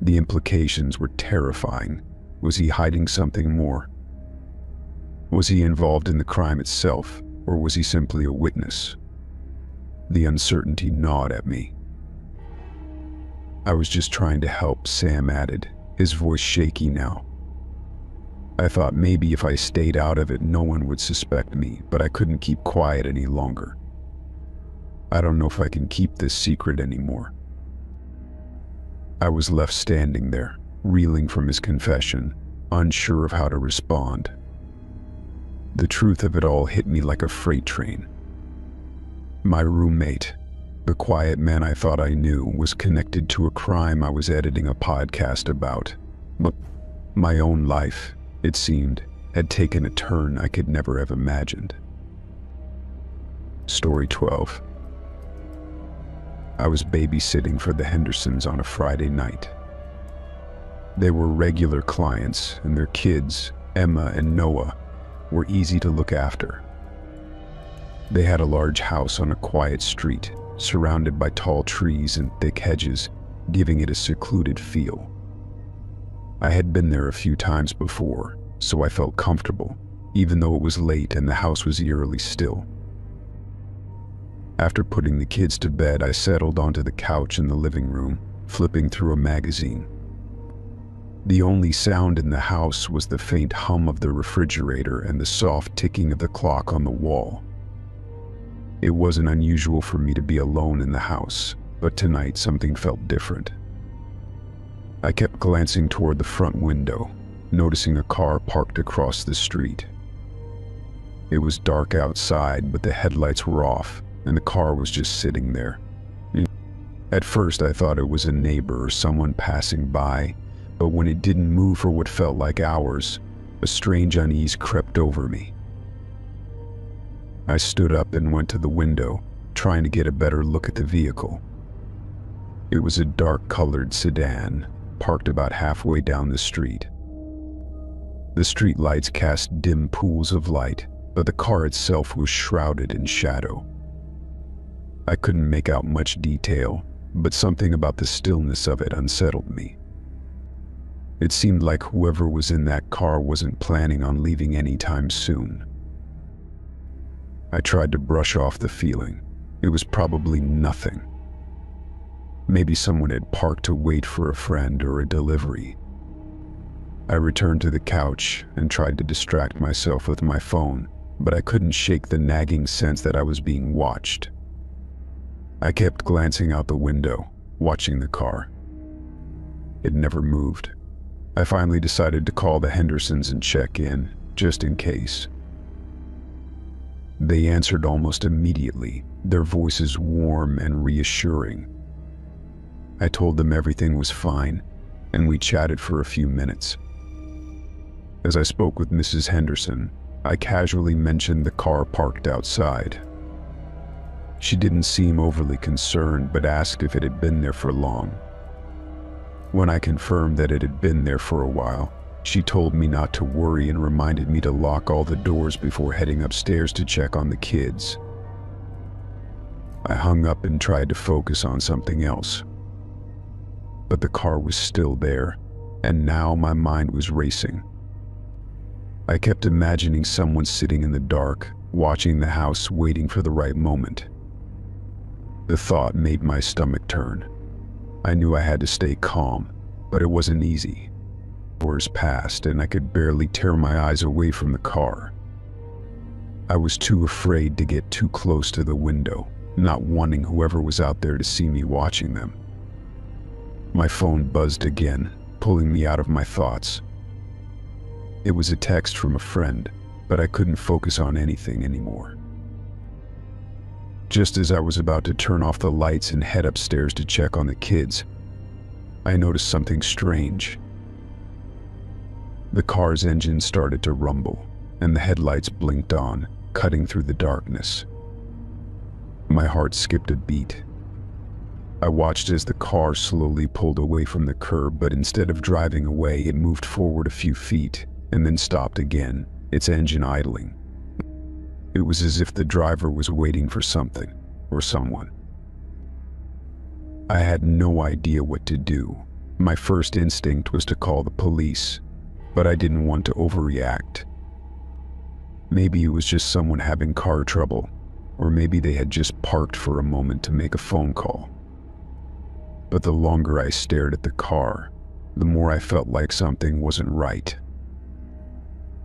S1: The implications were terrifying. Was he hiding something more? Was he involved in the crime itself, or was he simply a witness? The uncertainty gnawed at me. "I was just trying to help," Sam added, his voice shaky now. "I thought maybe if I stayed out of it, no one would suspect me, but I couldn't keep quiet any longer. I don't know if I can keep this secret anymore." I was left standing there, reeling from his confession, unsure of how to respond. The truth of it all hit me like a freight train. My roommate, the quiet man I thought I knew, was connected to a crime I was editing a podcast about. But my own life, it seemed, had taken a turn I could never have imagined. Story 12. I was babysitting for the Hendersons on a Friday night. They were regular clients, and their kids, Emma and Noah, were easy to look after. They had a large house on a quiet street, surrounded by tall trees and thick hedges, giving it a secluded feel. I had been there a few times before, so I felt comfortable, even though it was late and the house was eerily still. After putting the kids to bed, I settled onto the couch in the living room, flipping through a magazine. The only sound in the house was the faint hum of the refrigerator and the soft ticking of the clock on the wall. It wasn't unusual for me to be alone in the house, but tonight something felt different. I kept glancing toward the front window, noticing a car parked across the street. It was dark outside, but the headlights were off, and the car was just sitting there. At first I thought it was a neighbor or someone passing by, but when it didn't move for what felt like hours, a strange unease crept over me. I stood up and went to the window, trying to get a better look at the vehicle. It was a dark-colored sedan, parked about halfway down the street. The street lights cast dim pools of light, but the car itself was shrouded in shadow. I couldn't make out much detail, but something about the stillness of it unsettled me. It seemed like whoever was in that car wasn't planning on leaving anytime soon. I tried to brush off the feeling. It was probably nothing. Maybe someone had parked to wait for a friend or a delivery. I returned to the couch and tried to distract myself with my phone, but I couldn't shake the nagging sense that I was being watched. I kept glancing out the window, watching the car. It never moved. I finally decided to call the Hendersons and check in, just in case. They answered almost immediately, their voices warm and reassuring. I told them everything was fine, and we chatted for a few minutes. As I spoke with Mrs. Henderson, I casually mentioned the car parked outside. She didn't seem overly concerned, but asked if it had been there for long. When I confirmed that it had been there for a while, she told me not to worry and reminded me to lock all the doors before heading upstairs to check on the kids. I hung up and tried to focus on something else. But the car was still there, and now my mind was racing. I kept imagining someone sitting in the dark, watching the house, waiting for the right moment. The thought made my stomach turn. I knew I had to stay calm, but it wasn't easy. Hours passed, and I could barely tear my eyes away from the car. I was too afraid to get too close to the window, not wanting whoever was out there to see me watching them. My phone buzzed again, pulling me out of my thoughts. It was a text from a friend, but I couldn't focus on anything anymore. Just as I was about to turn off the lights and head upstairs to check on the kids, I noticed something strange. The car's engine started to rumble, and the headlights blinked on, cutting through the darkness. My heart skipped a beat. I watched as the car slowly pulled away from the curb, but instead of driving away, it moved forward a few feet and then stopped again, its engine idling. It was as if the driver was waiting for something or someone. I had no idea what to do. My first instinct was to call the police, but I didn't want to overreact. Maybe it was just someone having car trouble, or maybe they had just parked for a moment to make a phone call. But the longer I stared at the car, the more I felt like something wasn't right.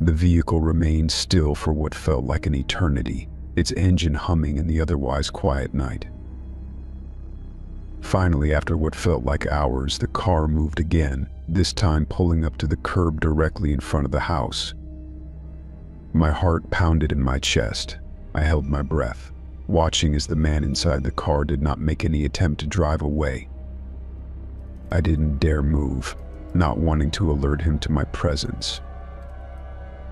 S1: The vehicle remained still for what felt like an eternity, its engine humming in the otherwise quiet night. Finally, after what felt like hours, the car moved again, this time pulling up to the curb directly in front of the house. My heart pounded in my chest. I held my breath, watching as the man inside the car did not make any attempt to drive away. I didn't dare move, not wanting to alert him to my presence.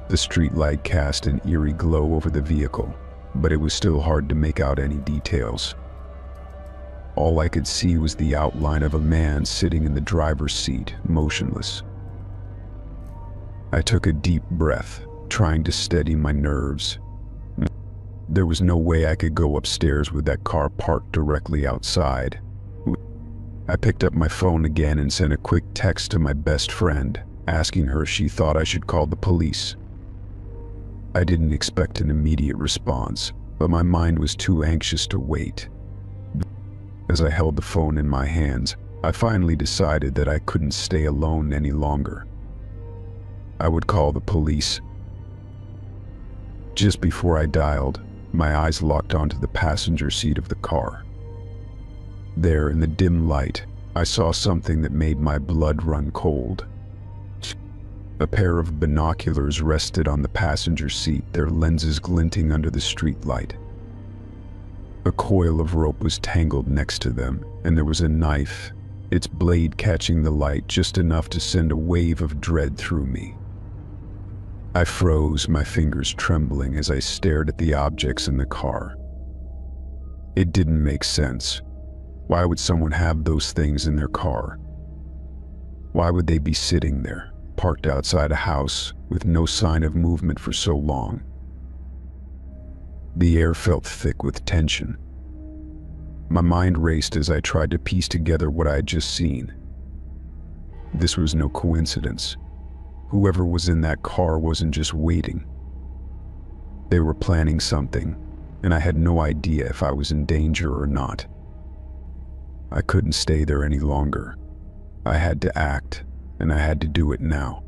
S1: The streetlight cast an eerie glow over the vehicle, but it was still hard to make out any details. All I could see was the outline of a man sitting in the driver's seat, motionless. I took a deep breath, trying to steady my nerves. There was no way I could go upstairs with that car parked directly outside. I picked up my phone again and sent a quick text to my best friend, asking her if she thought I should call the police. I didn't expect an immediate response, but my mind was too anxious to wait. As I held the phone in my hands, I finally decided that I couldn't stay alone any longer. I would call the police. Just before I dialed, my eyes locked onto the passenger seat of the car. There, in the dim light, I saw something that made my blood run cold. A pair of binoculars rested on the passenger seat, their lenses glinting under the streetlight. A coil of rope was tangled next to them, and there was a knife, its blade catching the light just enough to send a wave of dread through me. I froze, my fingers trembling as I stared at the objects in the car. It didn't make sense. Why would someone have those things in their car? Why would they be sitting there, parked outside a house, with no sign of movement for so long? The air felt thick with tension. My mind raced as I tried to piece together what I had just seen. This was no coincidence. Whoever was in that car wasn't just waiting. They were planning something, and I had no idea if I was in danger or not. I couldn't stay there any longer. I had to act, and I had to do it now.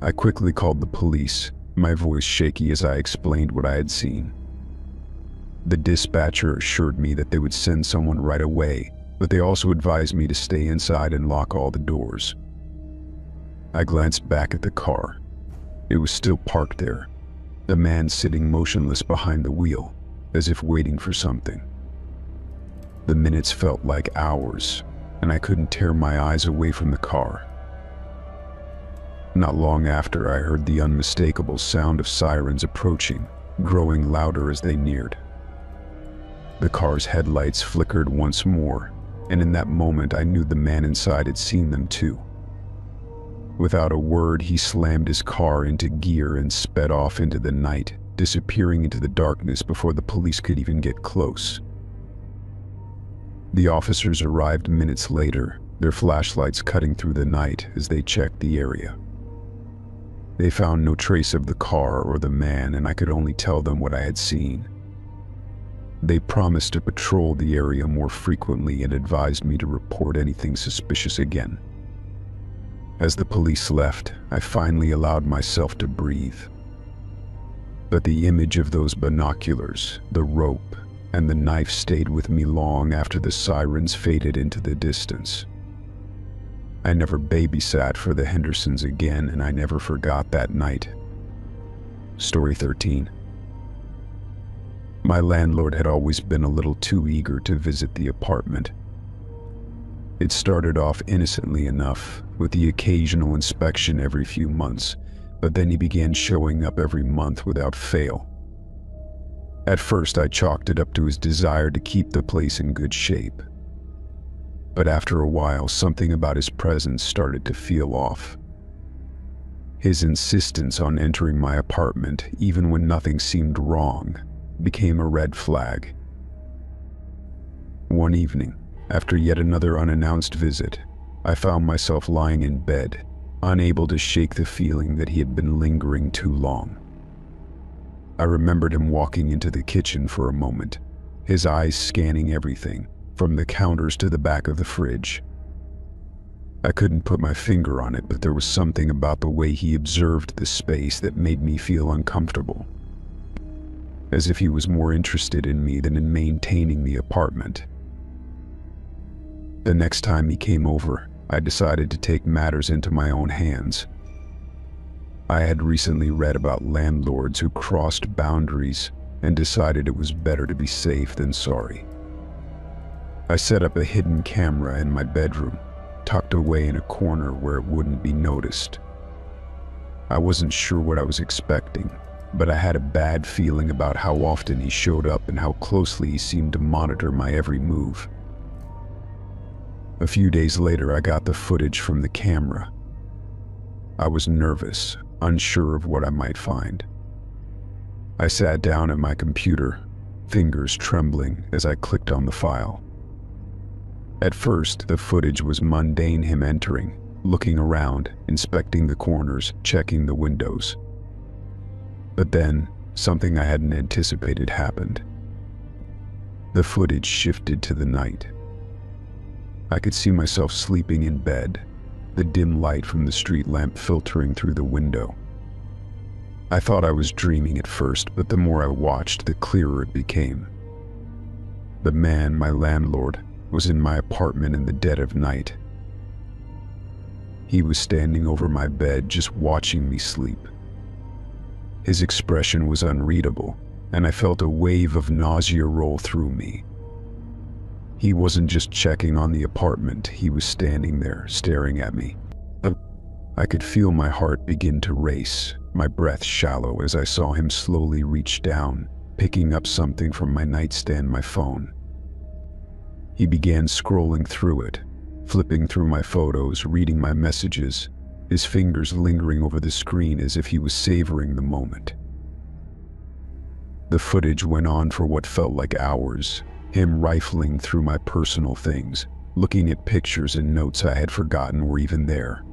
S1: I quickly called the police, my voice shaky as I explained what I had seen. The dispatcher assured me that they would send someone right away, but they also advised me to stay inside and lock all the doors. I glanced back at the car. It was still parked there, the man sitting motionless behind the wheel, as if waiting for something. The minutes felt like hours, and I couldn't tear my eyes away from the car. Not long after, I heard the unmistakable sound of sirens approaching, growing louder as they neared. The car's headlights flickered once more, and in that moment I knew the man inside had seen them too. Without a word, he slammed his car into gear and sped off into the night, disappearing into the darkness before the police could even get close. The officers arrived minutes later, their flashlights cutting through the night as they checked the area. They found no trace of the car or the man, and I could only tell them what I had seen. They promised to patrol the area more frequently and advised me to report anything suspicious again. As the police left, I finally allowed myself to breathe. But the image of those binoculars, the rope, and the knife stayed with me long after the sirens faded into the distance. I never babysat for the Hendersons again, and I never forgot that night. Story 13. My landlord had always been a little too eager to visit the apartment. It started off innocently enough, with the occasional inspection every few months, but then he began showing up every month without fail. At first, I chalked it up to his desire to keep the place in good shape. But after a while, something about his presence started to feel off. His insistence on entering my apartment, even when nothing seemed wrong, became a red flag. One evening, after yet another unannounced visit, I found myself lying in bed, unable to shake the feeling that he had been lingering too long. I remembered him walking into the kitchen for a moment, his eyes scanning everything, from the counters to the back of the fridge. I couldn't put my finger on it, but there was something about the way he observed the space that made me feel uncomfortable. As if he was more interested in me than in maintaining the apartment. The next time he came over, I decided to take matters into my own hands. I had recently read about landlords who crossed boundaries and decided it was better to be safe than sorry. I set up a hidden camera in my bedroom, tucked away in a corner where it wouldn't be noticed. I wasn't sure what I was expecting, but I had a bad feeling about how often he showed up and how closely he seemed to monitor my every move. A few days later, I got the footage from the camera. I was nervous, unsure of what I might find. I sat down at my computer, fingers trembling as I clicked on the file. At first, the footage was mundane: him entering, looking around, inspecting the corners, checking the windows. But then, something I hadn't anticipated happened. The footage shifted to the night. I could see myself sleeping in bed, the dim light from the street lamp filtering through the window. I thought I was dreaming at first, but the more I watched, the clearer it became. The man, my landlord, was in my apartment in the dead of night. He was standing over my bed, just watching me sleep. His expression was unreadable, and I felt a wave of nausea roll through me. He wasn't just checking on the apartment, he was standing there, staring at me. I could feel my heart begin to race, my breath shallow as I saw him slowly reach down, picking up something from my nightstand, my phone. He began scrolling through it, flipping through my photos, reading my messages, his fingers lingering over the screen as if he was savoring the moment. The footage went on for what felt like hours, him rifling through my personal things, looking at pictures and notes I had forgotten were even there.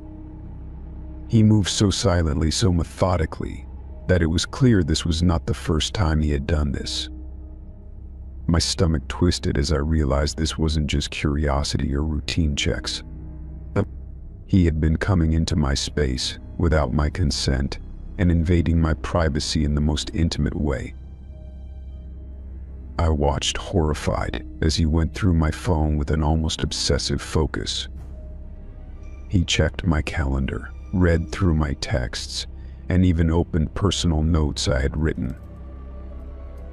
S1: He moved so silently, so methodically, that it was clear this was not the first time he had done this. My stomach twisted as I realized this wasn't just curiosity or routine checks. He had been coming into my space without my consent and invading my privacy in the most intimate way. I watched horrified as he went through my phone with an almost obsessive focus. He checked my calendar, read through my texts, and even opened personal notes I had written.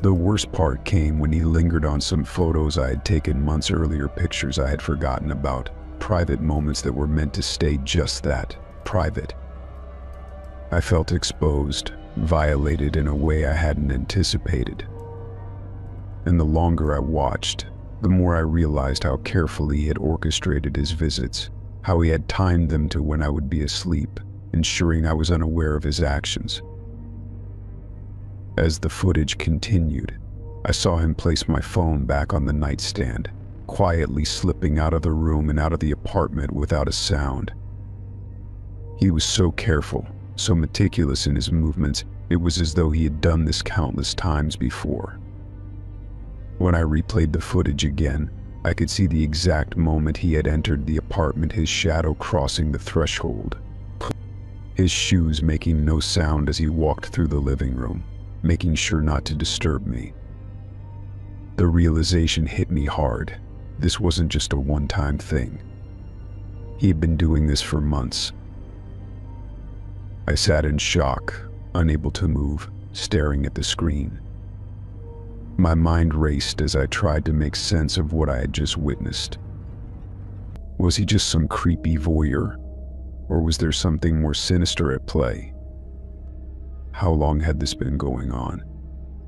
S1: The worst part came when he lingered on some photos I had taken months earlier, pictures I had forgotten about, private moments that were meant to stay just that, private. I felt exposed, violated in a way I hadn't anticipated. And the longer I watched, the more I realized how carefully he had orchestrated his visits, how he had timed them to when I would be asleep, ensuring I was unaware of his actions. As the footage continued, I saw him place my phone back on the nightstand, quietly slipping out of the room and out of the apartment without a sound. He was so careful, so meticulous in his movements, it was as though he had done this countless times before. When I replayed the footage again, I could see the exact moment he had entered the apartment, his shadow crossing the threshold, his shoes making no sound as he walked through the living room, making sure not to disturb me. The realization hit me hard. This wasn't just a one-time thing. He had been doing this for months. I sat in shock, unable to move, staring at the screen. My mind raced as I tried to make sense of what I had just witnessed. Was he just some creepy voyeur? Or was there something more sinister at play? How long had this been going on?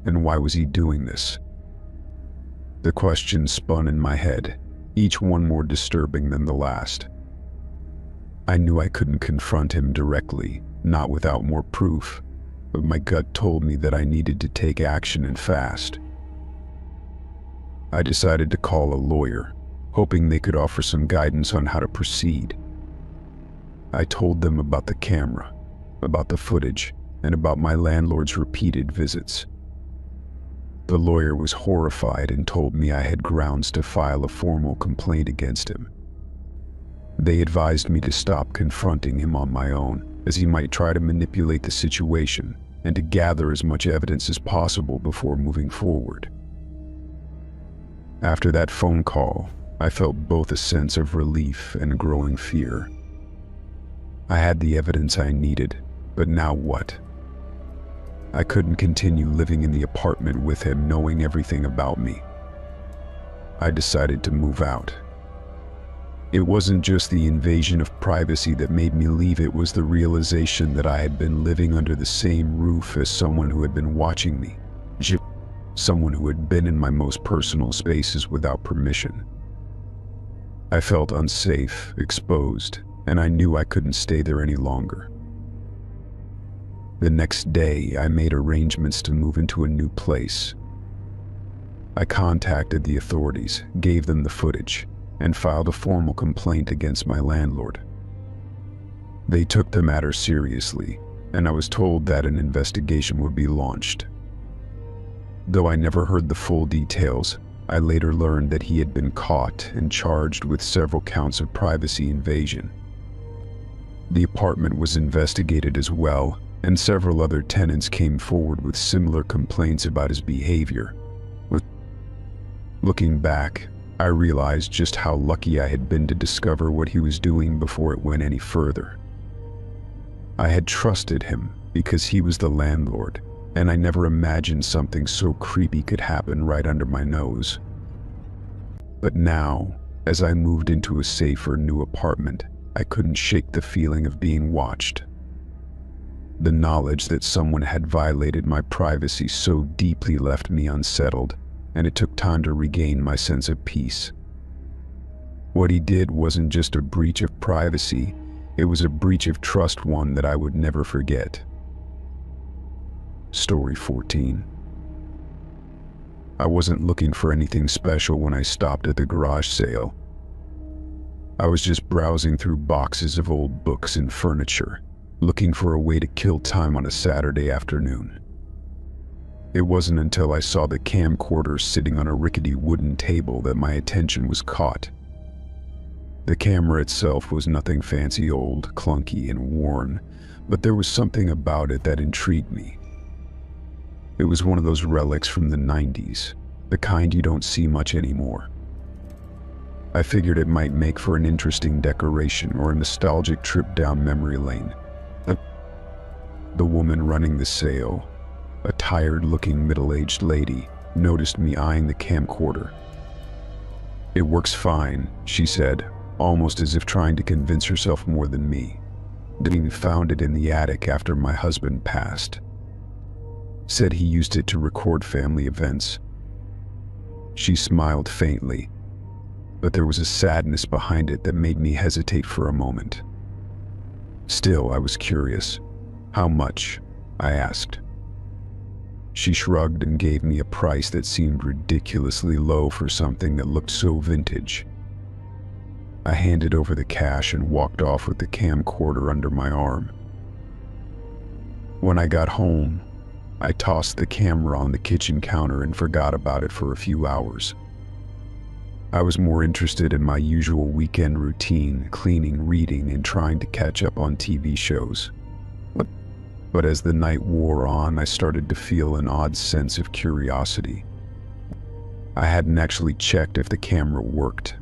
S1: And why was he doing this? The questions spun in my head, each one more disturbing than the last. I knew I couldn't confront him directly, not without more proof, but my gut told me that I needed to take action and fast. I decided to call a lawyer, hoping they could offer some guidance on how to proceed. I told them about the camera, about the footage, and about my landlord's repeated visits. The lawyer was horrified and told me I had grounds to file a formal complaint against him. They advised me to stop confronting him on my own, as he might try to manipulate the situation, and to gather as much evidence as possible before moving forward. After that phone call, I felt both a sense of relief and growing fear. I had the evidence I needed, but now what? I couldn't continue living in the apartment with him knowing everything about me. I decided to move out. It wasn't just the invasion of privacy that made me leave, it was the realization that I had been living under the same roof as someone who had been watching me. Someone who had been in my most personal spaces without permission. I felt unsafe, exposed, and I knew I couldn't stay there any longer. The next day, I made arrangements to move into a new place. I contacted the authorities, gave them the footage, and filed a formal complaint against my landlord. They took the matter seriously, and I was told that an investigation would be launched. Though I never heard the full details, I later learned that he had been caught and charged with several counts of privacy invasion. The apartment was investigated as well, and several other tenants came forward with similar complaints about his behavior. Looking back, I realized just how lucky I had been to discover what he was doing before it went any further. I had trusted him because he was the landlord, and I never imagined something so creepy could happen right under my nose. But now, as I moved into a safer new apartment, I couldn't shake the feeling of being watched. The knowledge that someone had violated my privacy so deeply left me unsettled, and it took time to regain my sense of peace. What he did wasn't just a breach of privacy, it was a breach of trust, one that I would never forget. Story 14. I wasn't looking for anything special when I stopped at the garage sale. I was just browsing through boxes of old books and furniture, looking for a way to kill time on a Saturday afternoon. It wasn't until I saw the camcorder sitting on a rickety wooden table that my attention was caught. The camera itself was nothing fancy, old, clunky, and worn, but there was something about it that intrigued me. It was one of those relics from the 90s, the kind you don't see much anymore. I figured it might make for an interesting decoration or a nostalgic trip down memory lane. The woman running the sale, a tired-looking middle-aged lady, noticed me eyeing the camcorder. "It works fine," she said, almost as if trying to convince herself more than me. "Dean found it in the attic after my husband passed. Said he used it to record family events." She smiled faintly, but there was a sadness behind it that made me hesitate for a moment. Still, I was curious. "How much?" I asked. She shrugged and gave me a price that seemed ridiculously low for something that looked so vintage. I handed over the cash and walked off with the camcorder under my arm. When I got home, I tossed the camera on the kitchen counter and forgot about it for a few hours. I was more interested in my usual weekend routine, cleaning, reading, and trying to catch up on TV shows. But as the night wore on, I started to feel an odd sense of curiosity. I hadn't actually checked if the camera worked.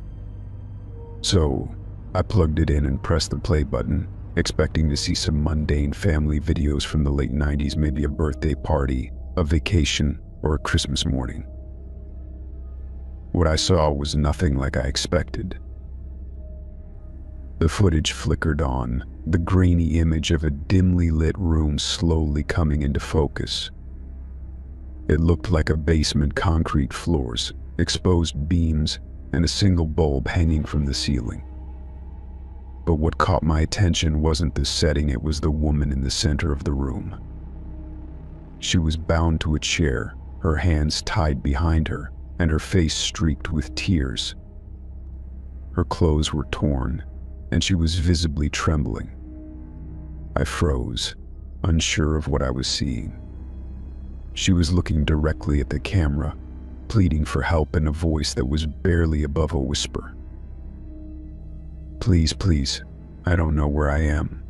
S1: So, I plugged it in and pressed the play button, expecting to see some mundane family videos from the late 90s, maybe a birthday party, a vacation, or a Christmas morning. What I saw was nothing like I expected. The footage flickered on, the grainy image of a dimly lit room slowly coming into focus. It looked like a basement, concrete floors, exposed beams, and a single bulb hanging from the ceiling. But what caught my attention wasn't the setting, it was the woman in the center of the room. She was bound to a chair, her hands tied behind her, and her face streaked with tears. Her clothes were torn, and she was visibly trembling. I froze, unsure of what I was seeing. She was looking directly at the camera, pleading for help in a voice that was barely above a whisper. "Please, please, I don't know where I am.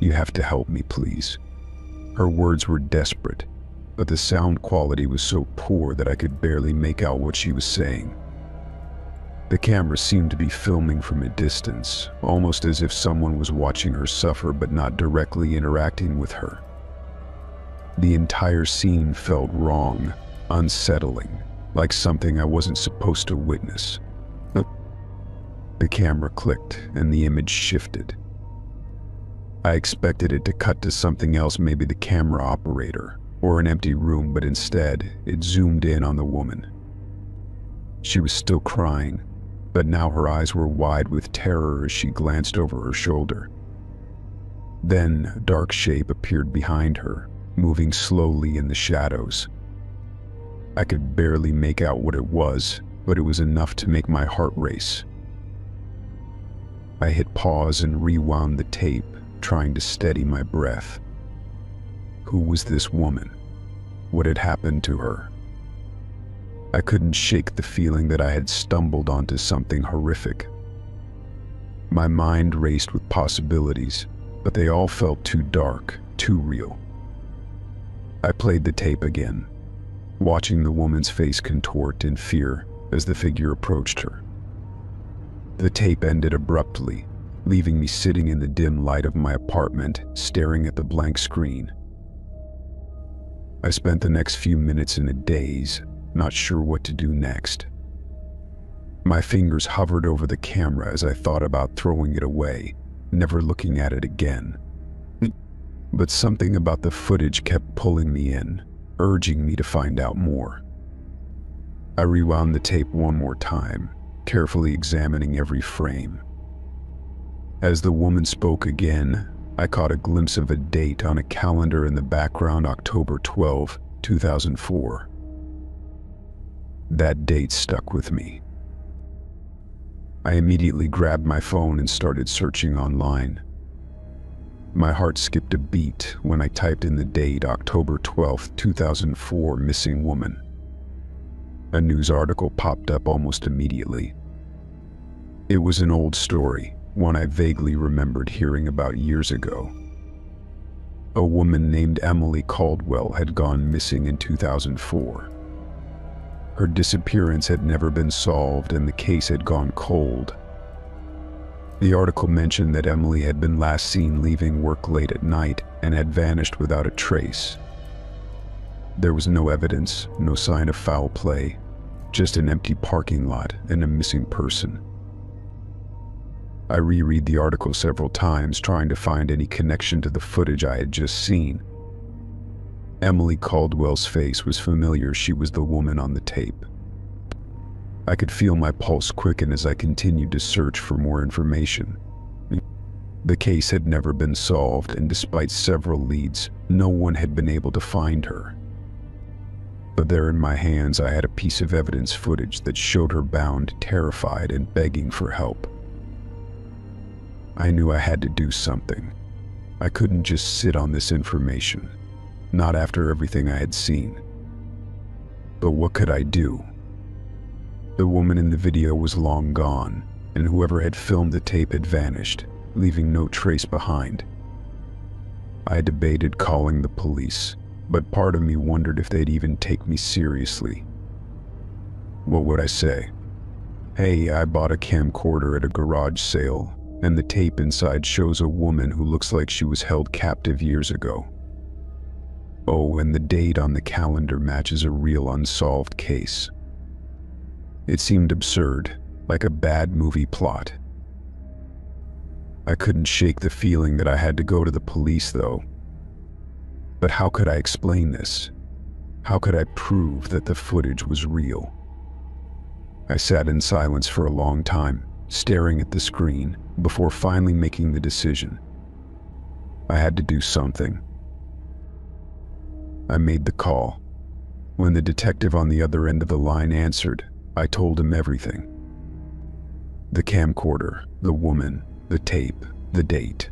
S1: You have to help me, please." Her words were desperate, but the sound quality was so poor that I could barely make out what she was saying. The camera seemed to be filming from a distance, almost as if someone was watching her suffer but not directly interacting with her. The entire scene felt wrong, unsettling, like something I wasn't supposed to witness. The camera clicked and the image shifted. I expected it to cut to something else, maybe the camera operator or an empty room, but instead it zoomed in on the woman. She was still crying, but now her eyes were wide with terror as she glanced over her shoulder. Then a dark shape appeared behind her, moving slowly in the shadows. I could barely make out what it was, but it was enough to make my heart race. I hit pause and rewound the tape, trying to steady my breath. Who was this woman? What had happened to her? I couldn't shake the feeling that I had stumbled onto something horrific. My mind raced with possibilities, but they all felt too dark, too real. I played the tape again, watching the woman's face contort in fear as the figure approached her. The tape ended abruptly, leaving me sitting in the dim light of my apartment, staring at the blank screen. I spent the next few minutes in a daze, not sure what to do next. My fingers hovered over the camera as I thought about throwing it away, never looking at it again. But something about the footage kept pulling me in, urging me to find out more. I rewound the tape one more time, carefully examining every frame. As the woman spoke again, I caught a glimpse of a date on a calendar in the background, October 12, 2004. That date stuck with me. I immediately grabbed my phone and started searching online. My heart skipped a beat when I typed in the date October 12, 2004, missing woman. A news article popped up almost immediately. It was an old story, one I vaguely remembered hearing about years ago. A woman named Emily Caldwell had gone missing in 2004. Her disappearance had never been solved and the case had gone cold. The article mentioned that Emily had been last seen leaving work late at night and had vanished without a trace. There was no evidence, no sign of foul play, just an empty parking lot and a missing person. I reread the article several times, trying to find any connection to the footage I had just seen. Emily Caldwell's face was familiar. She was the woman on the tape. I could feel my pulse quicken as I continued to search for more information. The case had never been solved, and despite several leads, no one had been able to find her. But there in my hands, I had a piece of evidence footage that showed her bound, terrified, and begging for help. I knew I had to do something. I couldn't just sit on this information, not after everything I had seen. But what could I do? The woman in the video was long gone, and whoever had filmed the tape had vanished, leaving no trace behind. I debated calling the police, but part of me wondered if they'd even take me seriously. What would I say? Hey, I bought a camcorder at a garage sale, and the tape inside shows a woman who looks like she was held captive years ago. Oh, and the date on the calendar matches a real unsolved case. It seemed absurd, like a bad movie plot. I couldn't shake the feeling that I had to go to the police, though. But how could I explain this? How could I prove that the footage was real? I sat in silence for a long time, staring at the screen, before finally making the decision. I had to do something. I made the call. When the detective on the other end of the line answered, I told him everything. The camcorder, the woman, the tape, the date.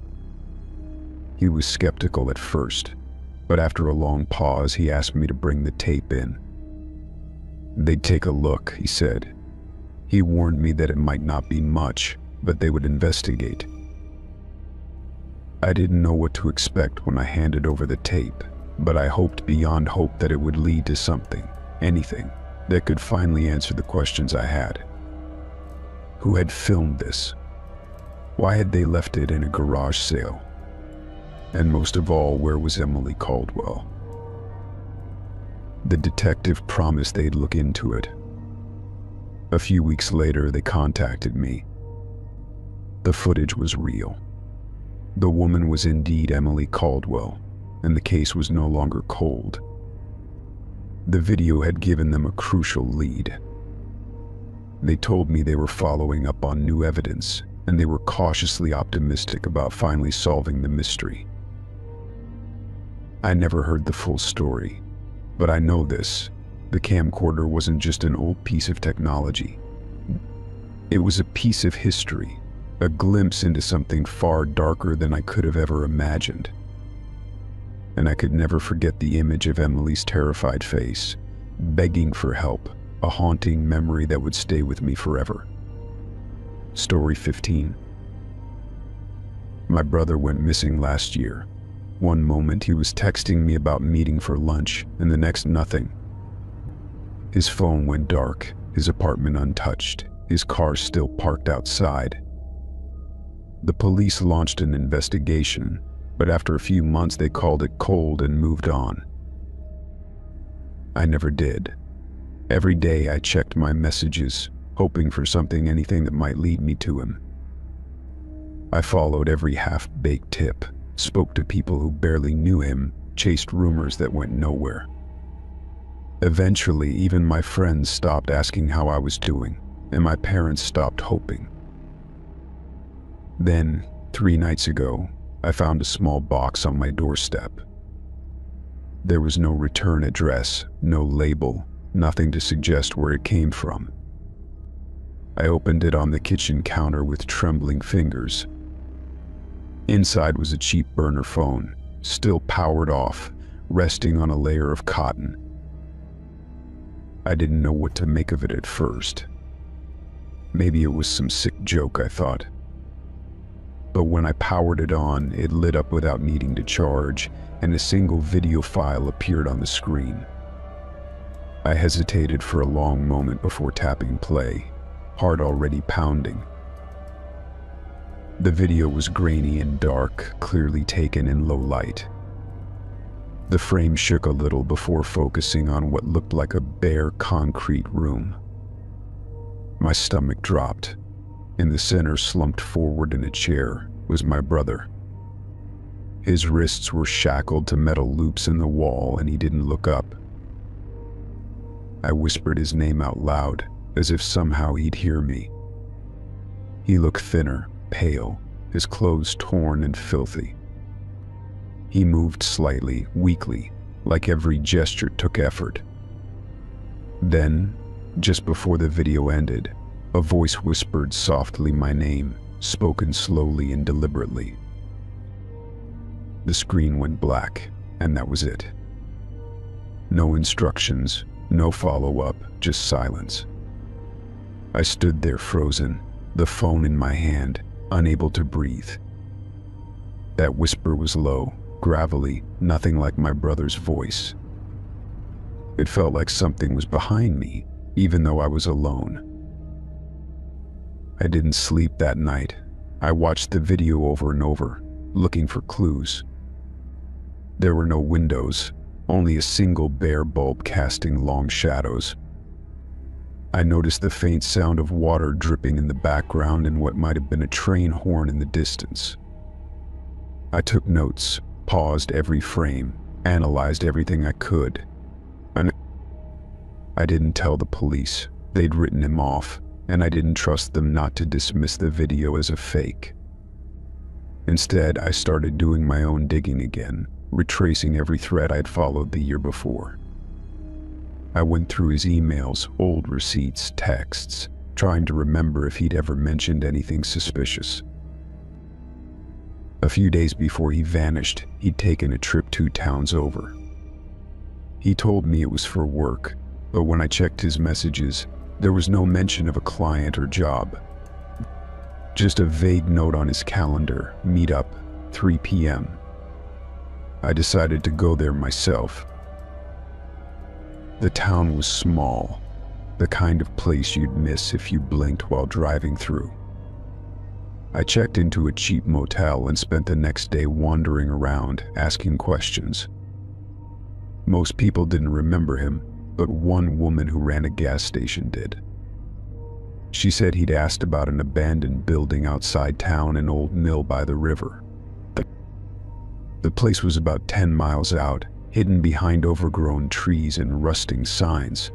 S1: He was skeptical at first, but after a long pause, he asked me to bring the tape in. They'd take a look, he said. He warned me that it might not be much, but they would investigate. I didn't know what to expect when I handed over the tape, but I hoped beyond hope that it would lead to something, anything, that could finally answer the questions I had. Who had filmed this? Why had they left it in a garage sale? And most of all, where was Emily Caldwell? The detective promised they'd look into it. A few weeks later, they contacted me. The footage was real. The woman was indeed Emily Caldwell, and the case was no longer cold. The video had given them a crucial lead. They told me they were following up on new evidence, and they were cautiously optimistic about finally solving the mystery. I never heard the full story, but I know this. The camcorder wasn't just an old piece of technology. It was a piece of history, a glimpse into something far darker than I could have ever imagined. And I could never forget the image of Emily's terrified face, begging for help, a haunting memory that would stay with me forever. Story 15. My brother went missing last year. One moment he was texting me about meeting for lunch, and the next nothing. His phone went dark, his apartment untouched, his car still parked outside. The police launched an investigation, but after a few months they called it cold and moved on. I never did. Every day I checked my messages, hoping for something, anything that might lead me to him. I followed every half-baked tip, spoke to people who barely knew him, chased rumors that went nowhere. Eventually, even my friends stopped asking how I was doing, and my parents stopped hoping. Then, 3 nights ago, I found a small box on my doorstep. There was no return address, no label, nothing to suggest where it came from. I opened it on the kitchen counter with trembling fingers. Inside was a cheap burner phone, still powered off, resting on a layer of cotton. I didn't know what to make of it at first. Maybe it was some sick joke, I thought. But when I powered it on, it lit up without needing to charge, and a single video file appeared on the screen. I hesitated for a long moment before tapping play, heart already pounding. The video was grainy and dark, clearly taken in low light. The frame shook a little before focusing on what looked like a bare concrete room. My stomach dropped. In the center, slumped forward in a chair, was my brother. His wrists were shackled to metal loops in the wall, and he didn't look up. I whispered his name out loud, as if somehow he'd hear me. He looked thinner, pale, his clothes torn and filthy. He moved slightly, weakly, like every gesture took effort. Then, just before the video ended, a voice whispered softly my name, spoken slowly and deliberately. The screen went black, and that was it. No instructions, no follow-up, just silence. I stood there frozen, the phone in my hand, unable to breathe. That whisper was low, gravelly, nothing like my brother's voice. It felt like something was behind me, even though I was alone. I didn't sleep that night. I watched the video over and over, looking for clues. There were no windows, only a single bare bulb casting long shadows. I noticed the faint sound of water dripping in the background and what might have been a train horn in the distance. I took notes, paused every frame, analyzed everything I could. I didn't tell the police. They'd written him off, and I didn't trust them not to dismiss the video as a fake. Instead, I started doing my own digging again, retracing every thread I'd followed the year before. I went through his emails, old receipts, texts, trying to remember if he'd ever mentioned anything suspicious. A few days before he vanished, he'd taken a trip 2 towns over. He told me it was for work, but when I checked his messages, there was no mention of a client or job. Just a vague note on his calendar, meet up, 3 p.m. I decided to go there myself. The town was small, the kind of place you'd miss if you blinked while driving through. I checked into a cheap motel and spent the next day wandering around, asking questions. Most people didn't remember him, but one woman who ran a gas station did. She said he'd asked about an abandoned building outside town, an old mill by the river. The place was about 10 miles out, hidden behind overgrown trees and rusting signs.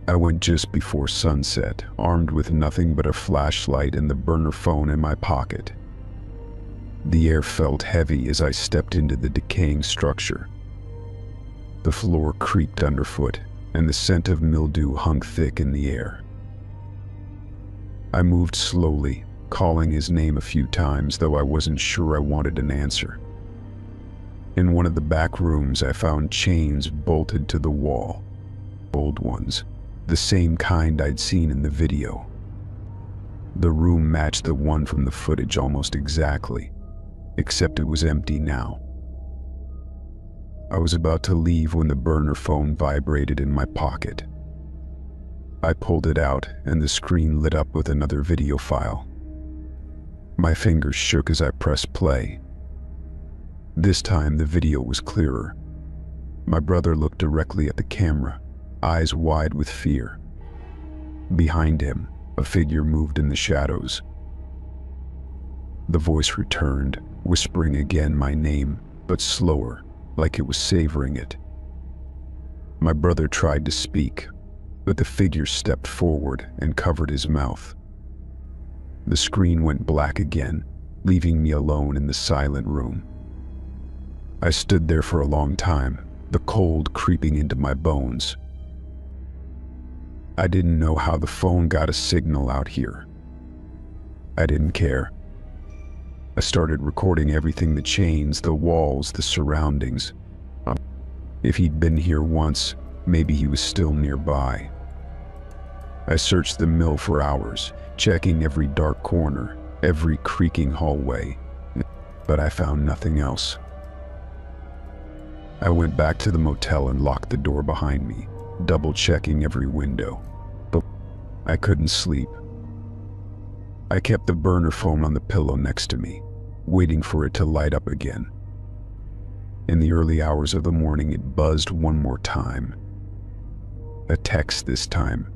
S1: I went just before sunset, armed with nothing but a flashlight and the burner phone in my pocket. The air felt heavy as I stepped into the decaying structure. The floor creaked underfoot, and the scent of mildew hung thick in the air. I moved slowly, calling his name a few times, though I wasn't sure I wanted an answer. In one of the back rooms, I found chains bolted to the wall. Old ones, the same kind I'd seen in the video. The room matched the one from the footage almost exactly, except it was empty now. I was about to leave when the burner phone vibrated in my pocket. I pulled it out, and the screen lit up with another video file. My fingers shook as I pressed play. This time the video was clearer. My brother looked directly at the camera, eyes wide with fear. Behind him, a figure moved in the shadows. The voice returned, whispering again my name, but slower, like it was savoring it. My brother tried to speak, but the figure stepped forward and covered his mouth. The screen went black again, leaving me alone in the silent room. I stood there for a long time, the cold creeping into my bones. I didn't know how the phone got a signal out here. I didn't care. I started recording everything: the chains, the walls, the surroundings. If he'd been here once, maybe he was still nearby. I searched the mill for hours, checking every dark corner, every creaking hallway, but I found nothing else. I went back to the motel and locked the door behind me, double-checking every window, but I couldn't sleep. I kept the burner phone on the pillow next to me, waiting for it to light up again. In the early hours of the morning, it buzzed one more time. A text this time.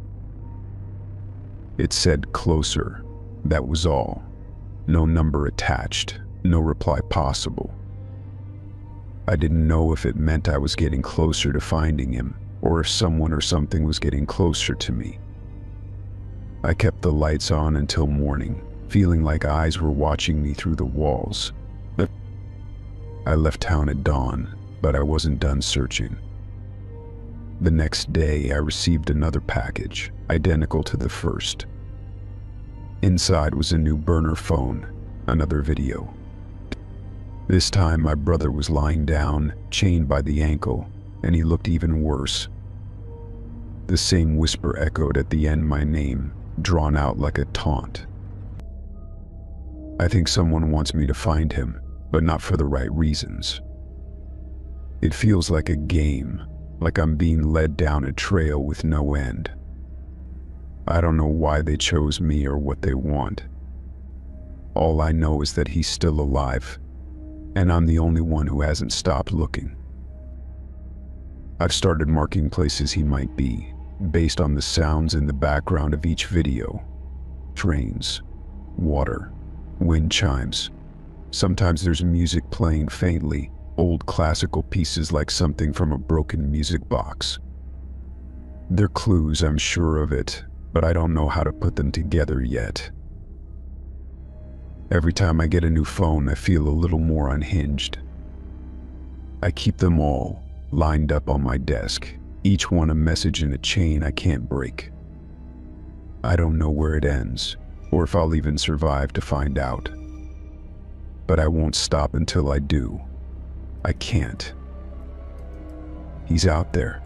S1: It said "closer." That was all. No number attached, no reply possible. I didn't know if it meant I was getting closer to finding him, or if someone or something was getting closer to me. I kept the lights on until morning, feeling like eyes were watching me through the walls. I left town at dawn, but I wasn't done searching. The next day, I received another package, identical to the first. Inside was a new burner phone, another video. This time, my brother was lying down, chained by the ankle, and he looked even worse. The same whisper echoed at the end, my name, drawn out like a taunt. I think someone wants me to find him, but not for the right reasons. It feels like a game, like I'm being led down a trail with no end. I don't know why they chose me or what they want. All I know is that he's still alive, and I'm the only one who hasn't stopped looking. I've started marking places he might be, based on the sounds in the background of each video. Trains, water, wind chimes. Sometimes there's music playing faintly, old classical pieces like something from a broken music box. They're clues, I'm sure of it, but I don't know how to put them together yet. Every time I get a new phone, I feel a little more unhinged. I keep them all lined up on my desk, each one a message in a chain I can't break. I don't know where it ends, or if I'll even survive to find out. But I won't stop until I do. I can't. He's out there,